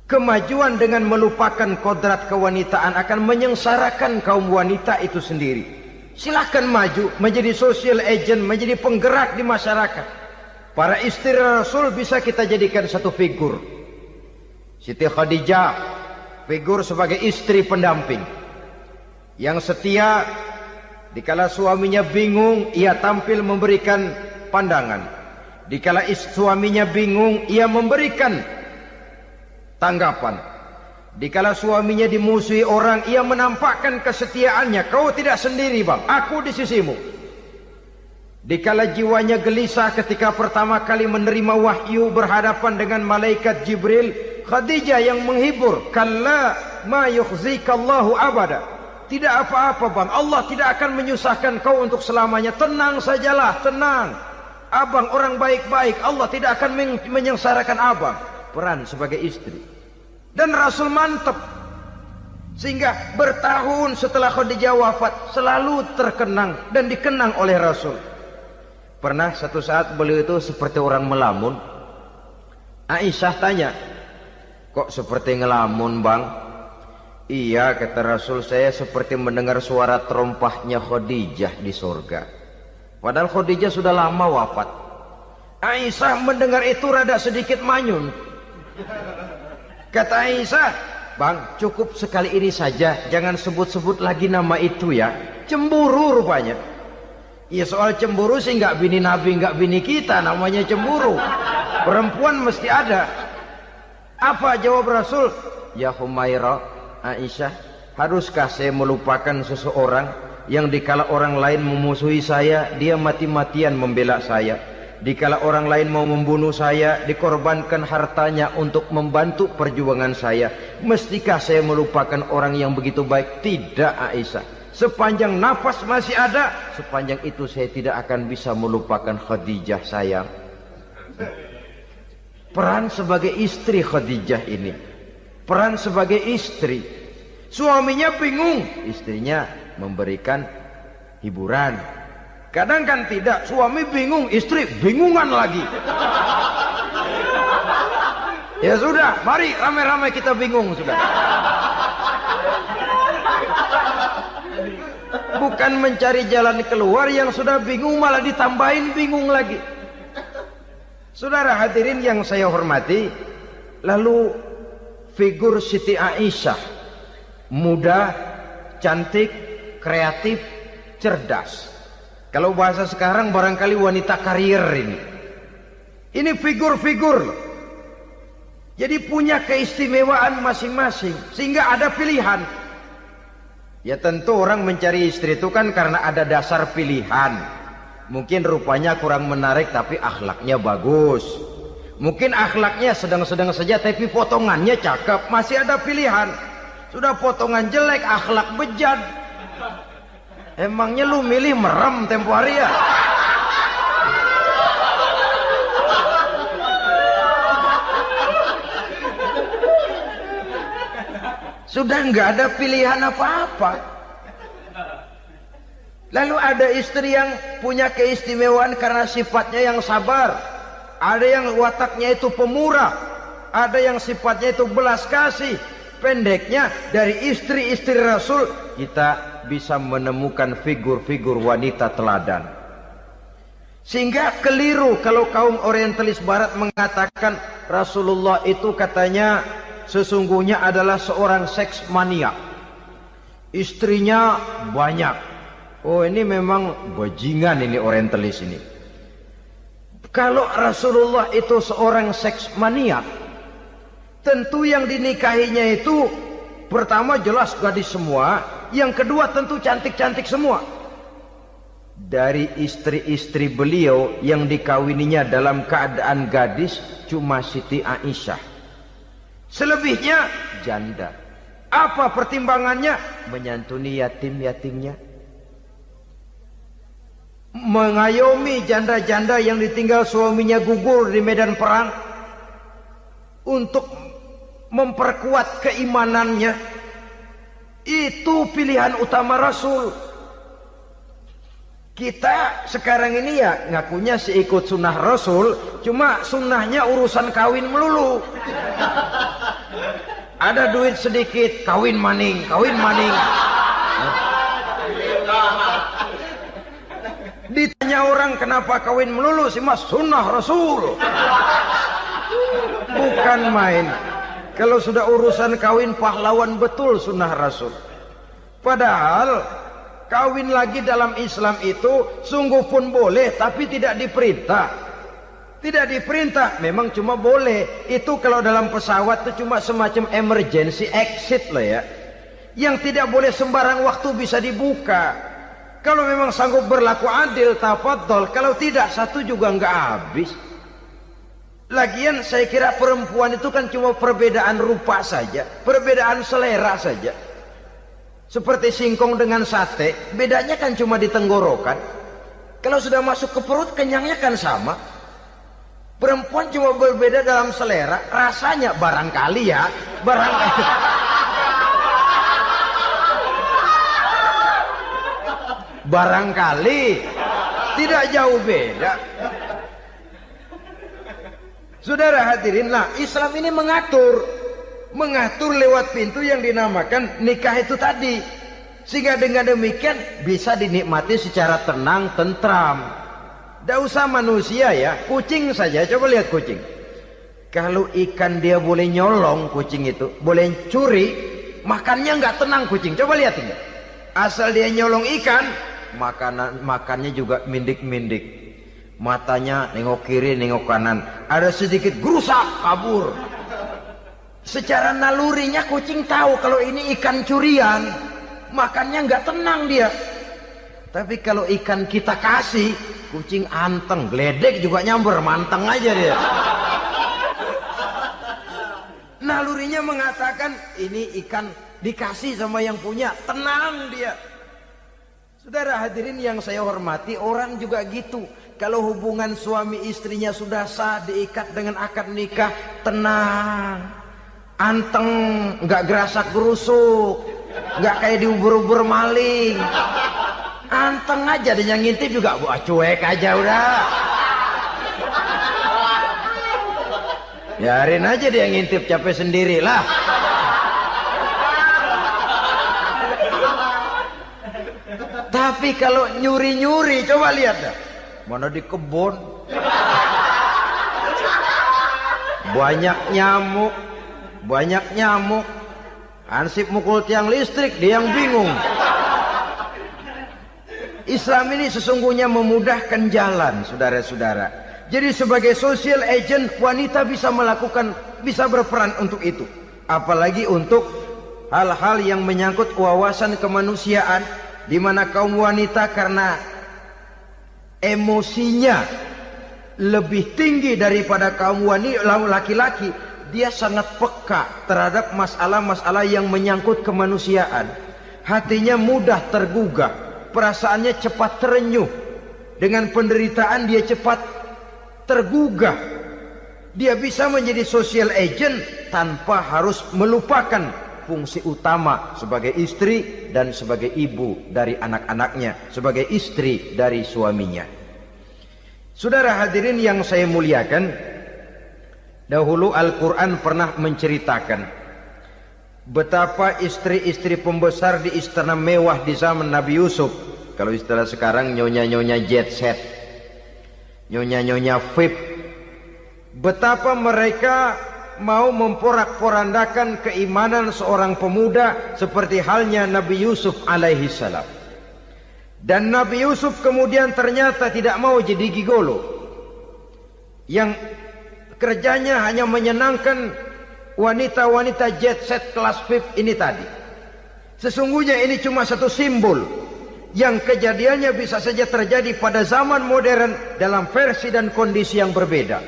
Kemajuan dengan melupakan kodrat kewanitaan akan menyengsarakan kaum wanita itu sendiri. Silahkan maju menjadi social agent, menjadi penggerak di masyarakat. Para istri Rasul bisa kita jadikan satu figur. Siti Khadijah, figur sebagai istri pendamping yang setia. Dikala suaminya bingung, ia tampil memberikan pandangan. Dikala suaminya bingung, ia memberikan tanggapan. Dikala suaminya dimusuhi orang, ia menampakkan kesetiaannya. Kau tidak sendiri bang, aku di sisimu. Dikala jiwanya gelisah ketika pertama kali menerima wahyu berhadapan dengan malaikat Jibril, Khadijah yang menghibur. Kalla ma yukhzikallahu abada. Tidak apa-apa bang, Allah tidak akan menyusahkan kau untuk selamanya. Tenang sajalah, tenang. Abang orang baik-baik, Allah tidak akan menyengsarakan abang. Peran sebagai istri. Dan Rasul mantap. Sehingga bertahun setelah Khadijah wafat, selalu terkenang dan dikenang oleh Rasul. Pernah satu saat beliau itu seperti orang melamun. Aisyah tanya, kok seperti ngelamun bang? Iya kata Rasul, saya seperti mendengar suara terompahnya Khadijah di surga. Padahal Khadijah sudah lama wafat. Aisyah mendengar itu rada sedikit manyun. Kata Aisyah, bang cukup sekali ini saja, jangan sebut-sebut lagi nama itu ya. Cemburu rupanya. Ya soal cemburu sih nggak bini Nabi, nggak bini kita, namanya cemburu. Perempuan mesti ada. Apa jawab Rasul? Ya Humairah, Aisyah, haruskah saya melupakan seseorang yang dikala orang lain memusuhi saya, dia mati-matian membela saya. Dikala orang lain mau membunuh saya, dikorbankan hartanya untuk membantu perjuangan saya. Mestikah saya melupakan orang yang begitu baik? Tidak Aisyah. Sepanjang nafas masih ada, sepanjang itu saya tidak akan bisa melupakan Khadijah sayang. Peran sebagai istri Khadijah ini, peran sebagai istri. Suaminya bingung, istrinya memberikan hiburan. Kadang kan tidak, suami bingung, istri bingungan lagi. Ya sudah, mari ramai-ramai kita bingung sudah. Bukan mencari jalan keluar, yang sudah bingung malah ditambahin bingung lagi. Saudara hadirin yang saya hormati, lalu figur Siti Aisyah, muda, cantik, kreatif, cerdas. Kalau bahasa sekarang barangkali wanita karier ini. Ini figur-figur loh. Jadi punya keistimewaan masing-masing, sehingga ada pilihan. Ya tentu orang mencari istri itu kan karena ada dasar pilihan. Mungkin rupanya kurang menarik tapi akhlaknya bagus. Mungkin akhlaknya sedang-sedang saja tapi potongannya cakep, masih ada pilihan. Sudah potongan jelek, akhlak bejat. Emangnya lu milih merem tempo hari ya? Sudah nggak ada pilihan apa-apa. Lalu ada istri yang punya keistimewaan karena sifatnya yang sabar. Ada yang wataknya itu pemurah. Ada yang sifatnya itu belas kasih. Pendeknya dari istri-istri Rasul kita bisa menemukan figur-figur wanita teladan. Sehingga keliru kalau kaum orientalis barat mengatakan Rasulullah itu katanya sesungguhnya adalah seorang seks mania. Istrinya banyak. Oh ini memang bajingan ini orientalis ini. Kalau Rasulullah itu seorang seks maniak, tentu yang dinikahinya itu pertama jelas gadis semua, yang kedua tentu cantik-cantik semua. Dari istri-istri beliau yang dikawininya dalam keadaan gadis cuma Siti Aisyah. Selebihnya janda. Apa pertimbangannya? Menyantuni yatim-yatimnya, mengayomi janda-janda yang ditinggal suaminya gugur di medan perang, untuk memperkuat keimanannya. Itu pilihan utama Rasul. Kita sekarang ini ya ngakunya sih ikut sunnah Rasul, cuma sunnahnya urusan kawin melulu. Ada duit sedikit, kawin maning, kawin maning. Ditanya orang kenapa kawin melulu, sih mas sunnah Rasul. Bukan main. Kalau sudah urusan kawin pahlawan betul sunnah Rasul. Padahal kawin lagi dalam Islam itu sungguh pun boleh, tapi tidak diperintah. Tidak diperintah, memang cuma boleh. Itu kalau dalam pesawat itu cuma semacam emergency exit lah ya. Yang tidak boleh sembarang waktu bisa dibuka. Kalau memang sanggup berlaku adil, tafadhol. Kalau tidak, satu juga nggak habis. Lagian saya kira perempuan itu kan cuma perbedaan rupa saja, perbedaan selera saja. Seperti singkong dengan sate, bedanya kan cuma di tenggorokan. Kalau sudah masuk ke perut, kenyangnya kan sama. Perempuan cuma berbeda dalam selera, rasanya barangkali ya, barangkali. Barangkali tidak jauh beda. Saudara hadirinlah, Islam ini mengatur lewat pintu yang dinamakan nikah itu tadi, sehingga dengan demikian bisa dinikmati secara tenang, tentram. Tidak usah manusia ya, kucing saja. Coba lihat kucing. Kalau ikan dia boleh nyolong, kucing itu boleh curi, makannya nggak tenang kucing. Coba lihat ini. Asal dia nyolong ikan, makannya juga mindik-mindik. Matanya nengok kiri, nengok kanan. Ada sedikit gerusak, kabur. Secara nalurinya kucing tahu kalau ini ikan curian, makannya nggak tenang dia. Tapi kalau ikan kita kasih, kucing anteng, geledek juga nyamber, manteng aja dia. Nalurinya mengatakan ini ikan dikasih sama yang punya, tenang dia. Saudara hadirin yang saya hormati, orang juga gitu. Kalau hubungan suami istrinya sudah sah, diikat dengan akad nikah, tenang, anteng, nggak gerasak gerusuk, nggak kayak diubur-ubur maling. Anteng aja, dan yang ngintip juga buat cuek aja udah. Biarin aja dia ngintip, capek sendirilah. Tapi kalau nyuri-nyuri, coba lihat dah. Mana di kebun banyak nyamuk. Hansip mukul tiang listrik, dia yang bingung. Islam ini sesungguhnya memudahkan jalan, saudara-saudara. Jadi sebagai social agent, wanita bisa berperan untuk itu. Apalagi untuk hal-hal yang menyangkut wawasan kemanusiaan, di mana kaum wanita karena emosinya lebih tinggi daripada kaum laki-laki, dia sangat peka terhadap masalah-masalah yang menyangkut kemanusiaan. Hatinya mudah tergugah, perasaannya cepat terenyuh. Dengan penderitaan dia cepat tergugah. Dia bisa menjadi social agent tanpa harus melupakan fungsi utama sebagai istri dan sebagai ibu dari anak-anaknya, sebagai istri dari suaminya. Saudara hadirin yang saya muliakan, dahulu Al-Quran pernah menceritakan betapa istri-istri pembesar di istana mewah di zaman Nabi Yusuf. Kalau istilah sekarang nyonya-nyonya jet set, nyonya-nyonya VIP. Betapa mereka mau memporak-porandakan keimanan seorang pemuda seperti halnya Nabi Yusuf alaihi salam. Dan Nabi Yusuf kemudian ternyata tidak mau jadi gigolo. yang kerjanya hanya menyenangkan wanita-wanita jet set kelas VIP ini tadi. Sesungguhnya ini cuma satu simbol yang kejadiannya bisa saja terjadi pada zaman modern dalam versi dan kondisi yang berbeda.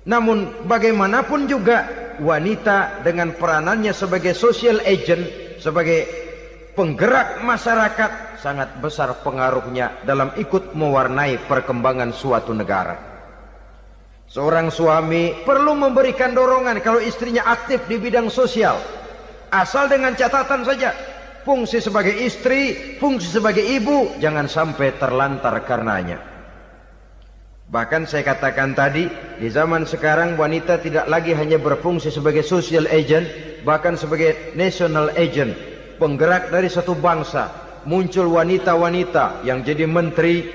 Namun bagaimanapun juga wanita dengan peranannya sebagai social agent, sebagai penggerak masyarakat, sangat besar pengaruhnya dalam ikut mewarnai perkembangan suatu negara. Seorang suami perlu memberikan dorongan kalau istrinya aktif di bidang sosial, asal dengan catatan saja, fungsi sebagai istri, fungsi sebagai ibu jangan sampai terlantar karenanya. Bahkan saya katakan tadi, di zaman sekarang wanita tidak lagi hanya berfungsi sebagai social agent, bahkan sebagai national agent, penggerak dari satu bangsa. Muncul wanita-wanita yang jadi menteri,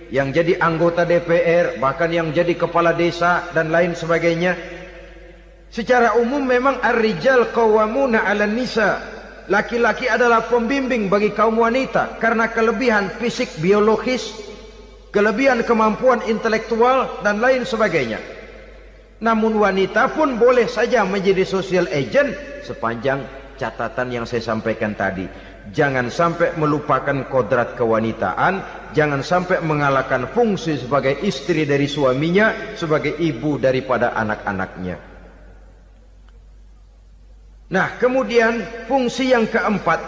yang jadi anggota DPR, bahkan yang jadi kepala desa dan lain sebagainya. Secara umum memang ar-rijal qawwamuna 'alan nisa. Laki-laki adalah pembimbing bagi kaum wanita karena kelebihan fisik biologis, kelebihan kemampuan intelektual dan lain sebagainya. Namun wanita pun boleh saja menjadi social agent sepanjang catatan yang saya sampaikan tadi. Jangan sampai melupakan kodrat kewanitaan, jangan sampai mengalahkan fungsi sebagai istri dari suaminya, sebagai ibu daripada anak-anaknya. Nah, kemudian fungsi yang keempat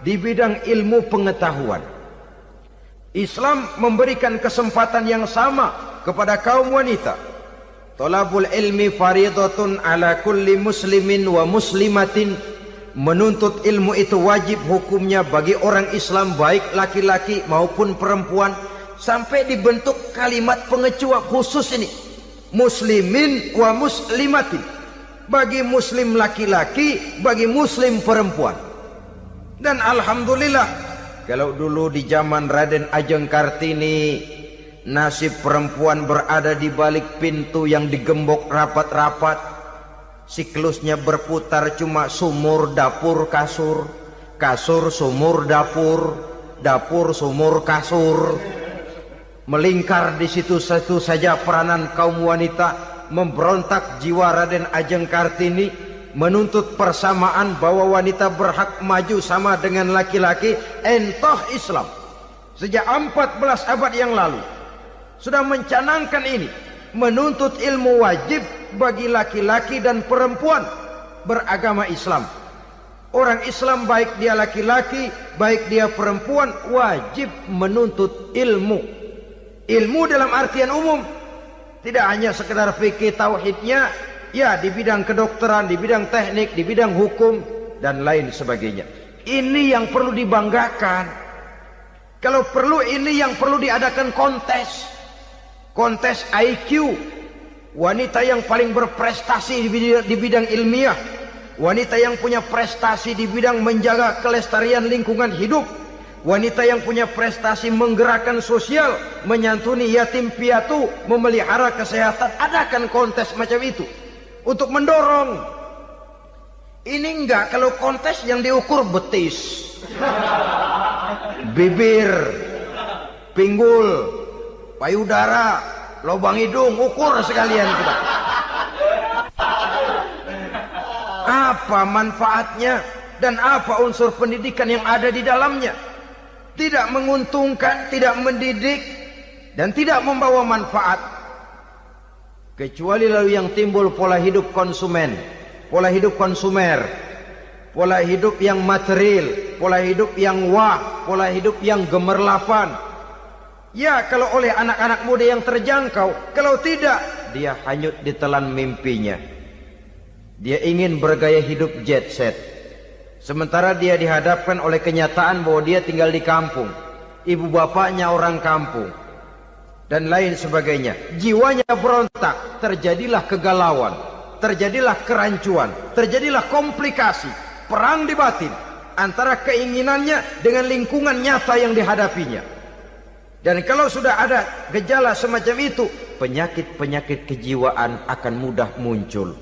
di bidang ilmu pengetahuan. Islam memberikan kesempatan yang sama kepada kaum wanita. Thalabul ilmi faridatun ala kulli muslimin wa muslimatin. Menuntut ilmu itu wajib hukumnya bagi orang Islam, baik laki-laki maupun perempuan. Sampai dibentuk kalimat pengecuali khusus ini, muslimin wa muslimatin. Bagi muslim laki-laki, bagi muslim perempuan. Dan alhamdulillah, kalau dulu di zaman Raden Ajeng Kartini, nasib perempuan berada di balik pintu yang digembok rapat-rapat, siklusnya berputar cuma sumur, dapur, kasur, kasur, sumur, dapur, dapur, sumur, kasur. Melingkar di situ satu saja peranan kaum wanita. Memberontak jiwa Raden Ajeng Kartini, menuntut persamaan bahwa wanita berhak maju sama dengan laki-laki. Entah Islam sejak 14 abad yang lalu sudah mencanangkan ini, menuntut ilmu wajib bagi laki-laki dan perempuan beragama Islam. Orang Islam baik dia laki-laki, baik dia perempuan, wajib menuntut ilmu. Ilmu dalam artian umum, tidak hanya sekedar fikih tauhidnya, ya di bidang kedokteran, di bidang teknik, di bidang hukum dan lain sebagainya. Ini yang perlu dibanggakan. Kalau perlu ini yang perlu diadakan kontes. Kontes IQ. Wanita yang paling berprestasi di bidang ilmiah, wanita yang punya prestasi di bidang menjaga kelestarian lingkungan hidup, wanita yang punya prestasi menggerakkan sosial, menyantuni yatim piatu, memelihara kesehatan. Adakan kontes macam itu untuk mendorong. Ini enggak, kalau kontes yang diukur betis, bibir, pinggul, payudara, lubang hidung, ukur sekalian kita. Apa manfaatnya dan apa unsur pendidikan yang ada di dalamnya? Tidak menguntungkan, tidak mendidik, dan tidak membawa manfaat. Kecuali lalu yang timbul pola hidup konsumen, pola hidup konsumer, pola hidup yang material, pola hidup yang wah, pola hidup yang gemerlapan. Ya, kalau oleh anak-anak muda yang terjangkau, kalau tidak, dia hanyut ditelan mimpinya. Dia ingin bergaya hidup jet set. Sementara dia dihadapkan oleh kenyataan bahwa dia tinggal di kampung, ibu bapaknya orang kampung, dan lain sebagainya. Jiwanya berontak, terjadilah kegalauan, terjadilah kerancuan, terjadilah komplikasi, perang di batin antara keinginannya dengan lingkungan nyata yang dihadapinya. Dan kalau sudah ada gejala semacam itu, penyakit-penyakit kejiwaan akan mudah muncul.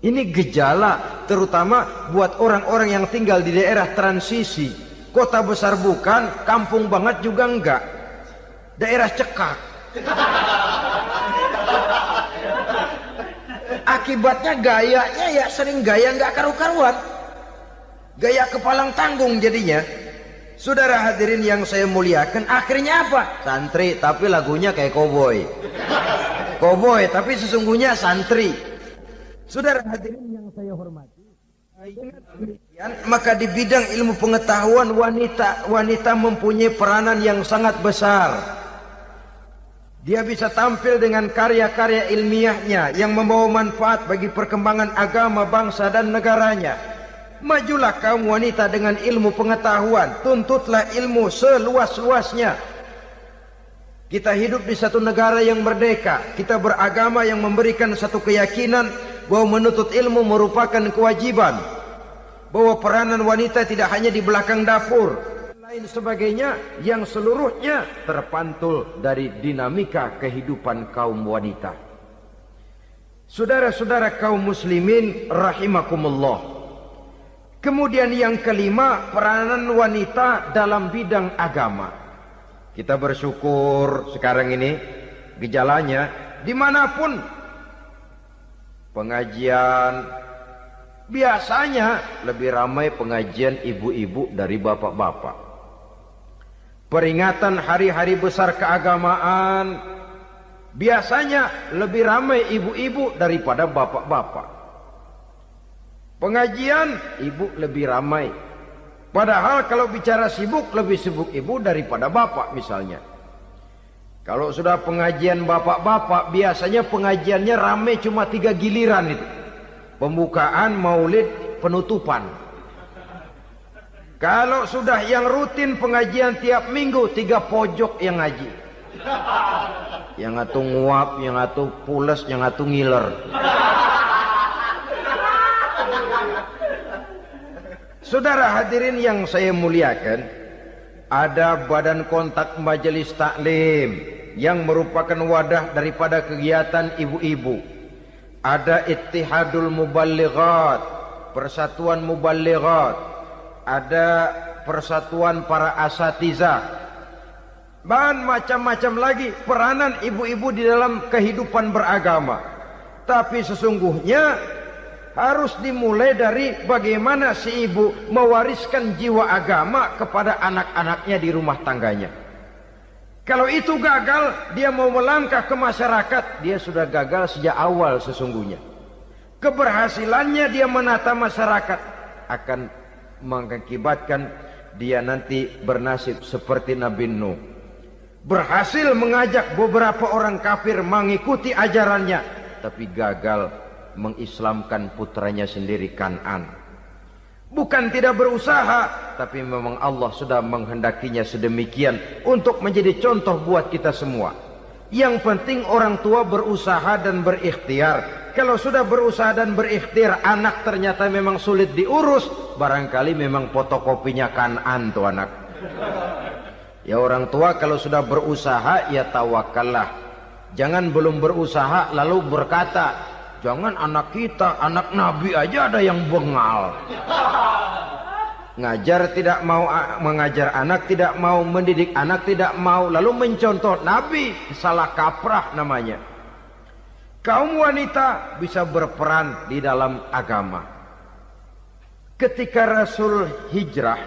Ini gejala terutama buat orang-orang yang tinggal di daerah transisi. Kota besar bukan, kampung banget juga enggak. Daerah cekak. Akibatnya gayanya ya sering gaya nggak karu-karuan, gaya kepalang tanggung jadinya. Saudara hadirin yang saya muliakan, akhirnya apa? Santri tapi lagunya kayak koboi. Koboi tapi sesungguhnya santri. Saudara hadirin yang saya hormati, maka di bidang ilmu pengetahuan wanita mempunyai peranan yang sangat besar. Dia bisa tampil dengan karya-karya ilmiahnya yang membawa manfaat bagi perkembangan agama, bangsa dan negaranya. Majulah kaum wanita dengan ilmu pengetahuan, tuntutlah ilmu seluas-luasnya. Kita hidup di satu negara yang merdeka, kita beragama yang memberikan satu keyakinan bahwa menuntut ilmu merupakan kewajiban, bahwa peranan wanita tidak hanya di belakang dapur, lain sebagainya yang seluruhnya terpantul dari dinamika kehidupan kaum wanita. Saudara-saudara kaum muslimin rahimakumullah. Kemudian yang kelima, peranan wanita dalam bidang agama. Kita bersyukur sekarang ini gejalanya dimanapun pengajian, biasanya lebih ramai pengajian ibu-ibu dari bapak-bapak. Peringatan hari-hari besar keagamaan, biasanya lebih ramai ibu-ibu daripada bapak-bapak. Pengajian, ibu lebih ramai. Padahal kalau bicara sibuk, lebih sibuk ibu daripada bapak misalnya. Kalau sudah pengajian bapak-bapak, biasanya pengajiannya ramai cuma 3 giliran itu. Pembukaan, maulid, penutupan. Kalau sudah yang rutin pengajian tiap minggu, 3 pojok yang ngaji. Yang atu nguap, yang atu pules, yang atu ngiler. Saudara hadirin yang saya muliakan, ada badan kontak majelis taklim yang merupakan wadah daripada kegiatan ibu-ibu. Ada Ittihadul Muballighat, Persatuan Muballighat, ada Persatuan Para Asatizah, dan macam-macam lagi peranan ibu-ibu di dalam kehidupan beragama. Tapi sesungguhnya harus dimulai dari bagaimana si ibu mewariskan jiwa agama kepada anak-anaknya di rumah tangganya. Kalau itu gagal, dia mau melangkah ke masyarakat, dia sudah gagal sejak awal sesungguhnya. Keberhasilannya dia menata masyarakat akan mengakibatkan dia nanti bernasib seperti Nabi Nuh. Berhasil mengajak beberapa orang kafir mengikuti ajarannya, tapi gagal mengislamkan putranya sendiri Kan'an. Bukan tidak berusaha, tapi memang Allah sudah menghendakinya sedemikian untuk menjadi contoh buat kita semua. Yang penting orang tua berusaha dan berikhtiar. Kalau sudah berusaha dan berikhtiar, anak ternyata memang sulit diurus, barangkali memang fotokopinya Kan'an tuh anak. Ya orang tua kalau sudah berusaha, ya tawakallah. Jangan belum berusaha lalu berkata, jangan anak kita, anak Nabi aja ada yang bengal. Ngajar tidak mau, mengajar anak tidak mau, mendidik anak tidak mau, lalu mencontoh Nabi, salah kaprah namanya. Kaum wanita bisa berperan di dalam agama. Ketika Rasul hijrah,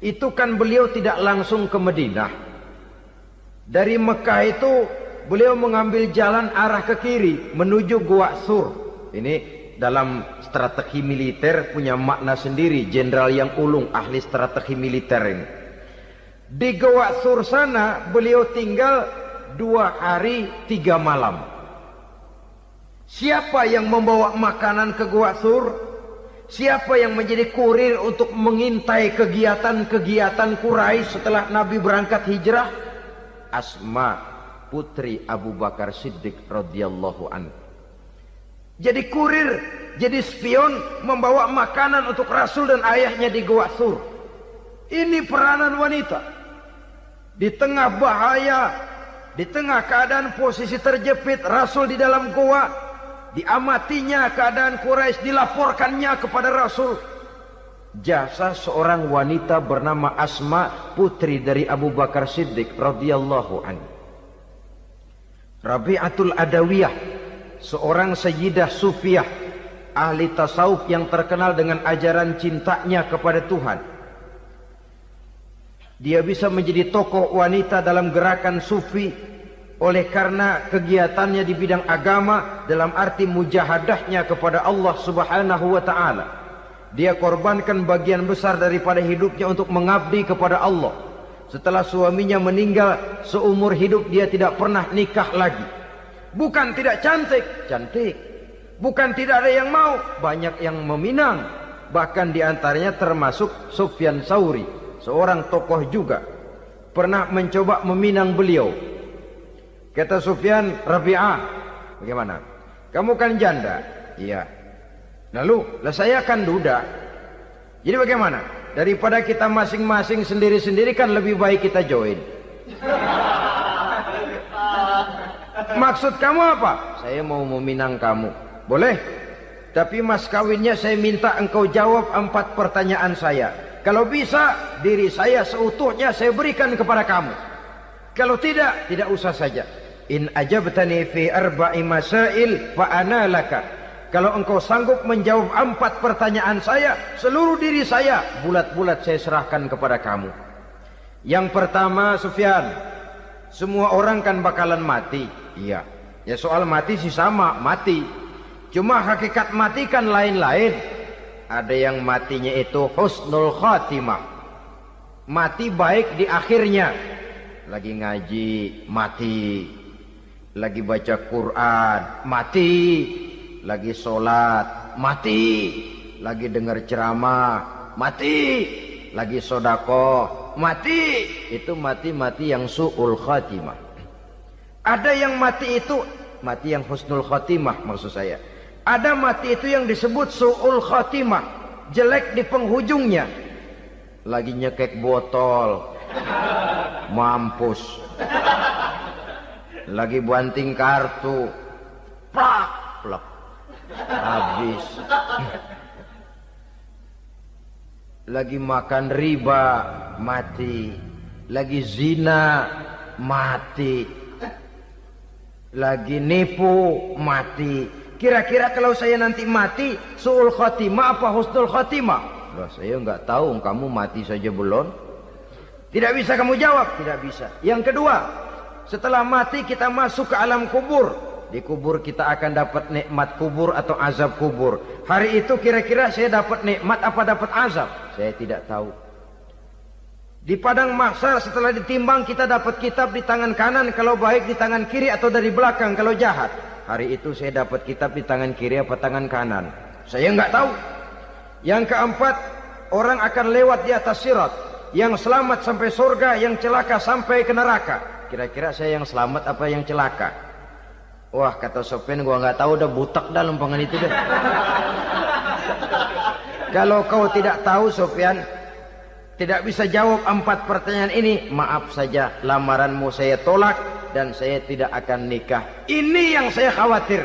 itu kan beliau tidak langsung ke Madinah. Dari Mekah itu beliau mengambil jalan arah ke kiri menuju Gua Sur. Ini dalam strategi militer punya makna sendiri. Jenderal yang ulung, ahli strategi militer ini. Di Gua Sur sana beliau tinggal 2 hari 3 malam. Siapa yang membawa makanan ke Gua Sur? Siapa yang menjadi kurir untuk mengintai kegiatan-kegiatan Quraisy setelah Nabi berangkat hijrah? Asma, putri Abu Bakar Siddiq radhiyallahu anhu. Jadi kurir, jadi spion, membawa makanan untuk Rasul dan ayahnya di Gua Sur. Ini peranan wanita. Di tengah bahaya, di tengah keadaan posisi terjepit, Rasul di dalam gua, diamatinya keadaan Quraisy, dilaporkannya kepada Rasul. Jasa seorang wanita bernama Asma, putri dari Abu Bakar Siddiq radhiyallahu anhu. Rabi'atul Adawiyah, seorang Sayyidah Sufiyah, ahli tasawuf yang terkenal dengan ajaran cintanya kepada Tuhan. Dia bisa menjadi tokoh wanita dalam gerakan sufi oleh karena kegiatannya di bidang agama dalam arti mujahadahnya kepada Allah Subhanahu wa taala. Dia korbankan bagian besar daripada hidupnya untuk mengabdi kepada Allah. Setelah suaminya meninggal, seumur hidup dia tidak pernah nikah lagi. Bukan tidak cantik, cantik. Bukan tidak ada yang mau, banyak yang meminang. Bahkan diantaranya termasuk Sufyan Tsauri, seorang tokoh juga. Pernah mencoba meminang beliau. Kata Sufyan, Rabi'ah, bagaimana? Kamu kan janda? Iya. Lalu, saya kan duda. Jadi bagaimana? Daripada kita masing-masing sendiri-sendiri kan lebih baik kita join. Maksud kamu apa? Saya mau meminang kamu. Boleh? Tapi mas kawinnya saya minta engkau jawab 4 pertanyaan saya. Kalau bisa, diri saya seutuhnya saya berikan kepada kamu. Kalau tidak, tidak usah saja. In ajabtani fi 4 masail fa ana laka. Kalau engkau sanggup menjawab 4 pertanyaan saya, seluruh diri saya bulat-bulat saya serahkan kepada kamu. Yang pertama, Sufyan, semua orang kan bakalan mati. Iya. Ya soal mati sih sama, mati. Cuma hakikat mati kan lain-lain. Ada yang matinya itu husnul khatimah. Mati baik di akhirnya. Lagi ngaji, mati. Lagi baca Quran, mati. Lagi sholat, mati. Lagi dengar ceramah, mati. Lagi sodakoh, mati. Itu mati-mati yang su'ul khatimah. Ada yang mati itu mati yang husnul khatimah, maksud saya. Ada mati itu yang disebut su'ul khatimah, jelek di penghujungnya. Lagi nyekek botol, mampus. Lagi banting kartu, plak plak, habis. Lagi makan riba, mati. Lagi zina, mati. Lagi nipu, mati. Kira-kira kalau saya nanti mati, su'ul khatimah apa husnul khatimah? Loh, saya nggak tahu, kamu mati saja belum. Tidak bisa kamu jawab, tidak bisa. Yang kedua, setelah mati kita masuk ke alam kubur. Di kubur kita akan dapat nikmat kubur atau azab kubur. Hari itu kira-kira saya dapat nikmat apa dapat azab? Saya tidak tahu. Di padang mahsyar setelah ditimbang kita dapat kitab di tangan kanan kalau baik, di tangan kiri atau dari belakang kalau jahat. Hari itu saya dapat kitab di tangan kiri apa tangan kanan? Saya nggak tahu. Yang keempat, orang akan lewat di atas sirat. Yang selamat sampai surga, yang celaka sampai ke neraka. Kira-kira saya yang selamat apa yang celaka? Wah, kata Sofyan, gua nggak tahu, udah butak dah lempangan itu deh. Kalau kau tidak tahu, Sofyan, tidak bisa jawab 4 pertanyaan ini, maaf saja, lamaranmu saya tolak dan saya tidak akan nikah. Ini yang saya khawatir.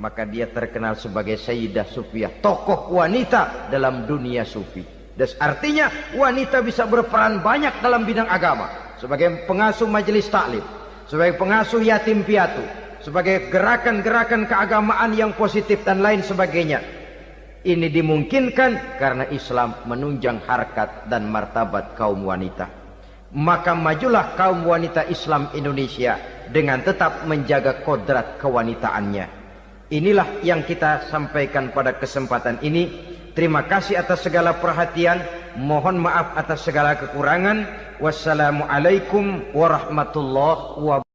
Maka dia terkenal sebagai Sayyidah Sufiyah, tokoh wanita dalam dunia sufi. Dan artinya wanita bisa berperan banyak dalam bidang agama, sebagai pengasuh majelis taklim, sebagai pengasuh yatim piatu, sebagai gerakan-gerakan keagamaan yang positif dan lain sebagainya. Ini dimungkinkan karena Islam menunjang harkat dan martabat kaum wanita. Maka majulah kaum wanita Islam Indonesia dengan tetap menjaga kodrat kewanitaannya. Inilah yang kita sampaikan pada kesempatan ini. Terima kasih atas segala perhatian. Mohon maaf atas segala kekurangan. Wassalamualaikum warahmatullahi wabarakatuh.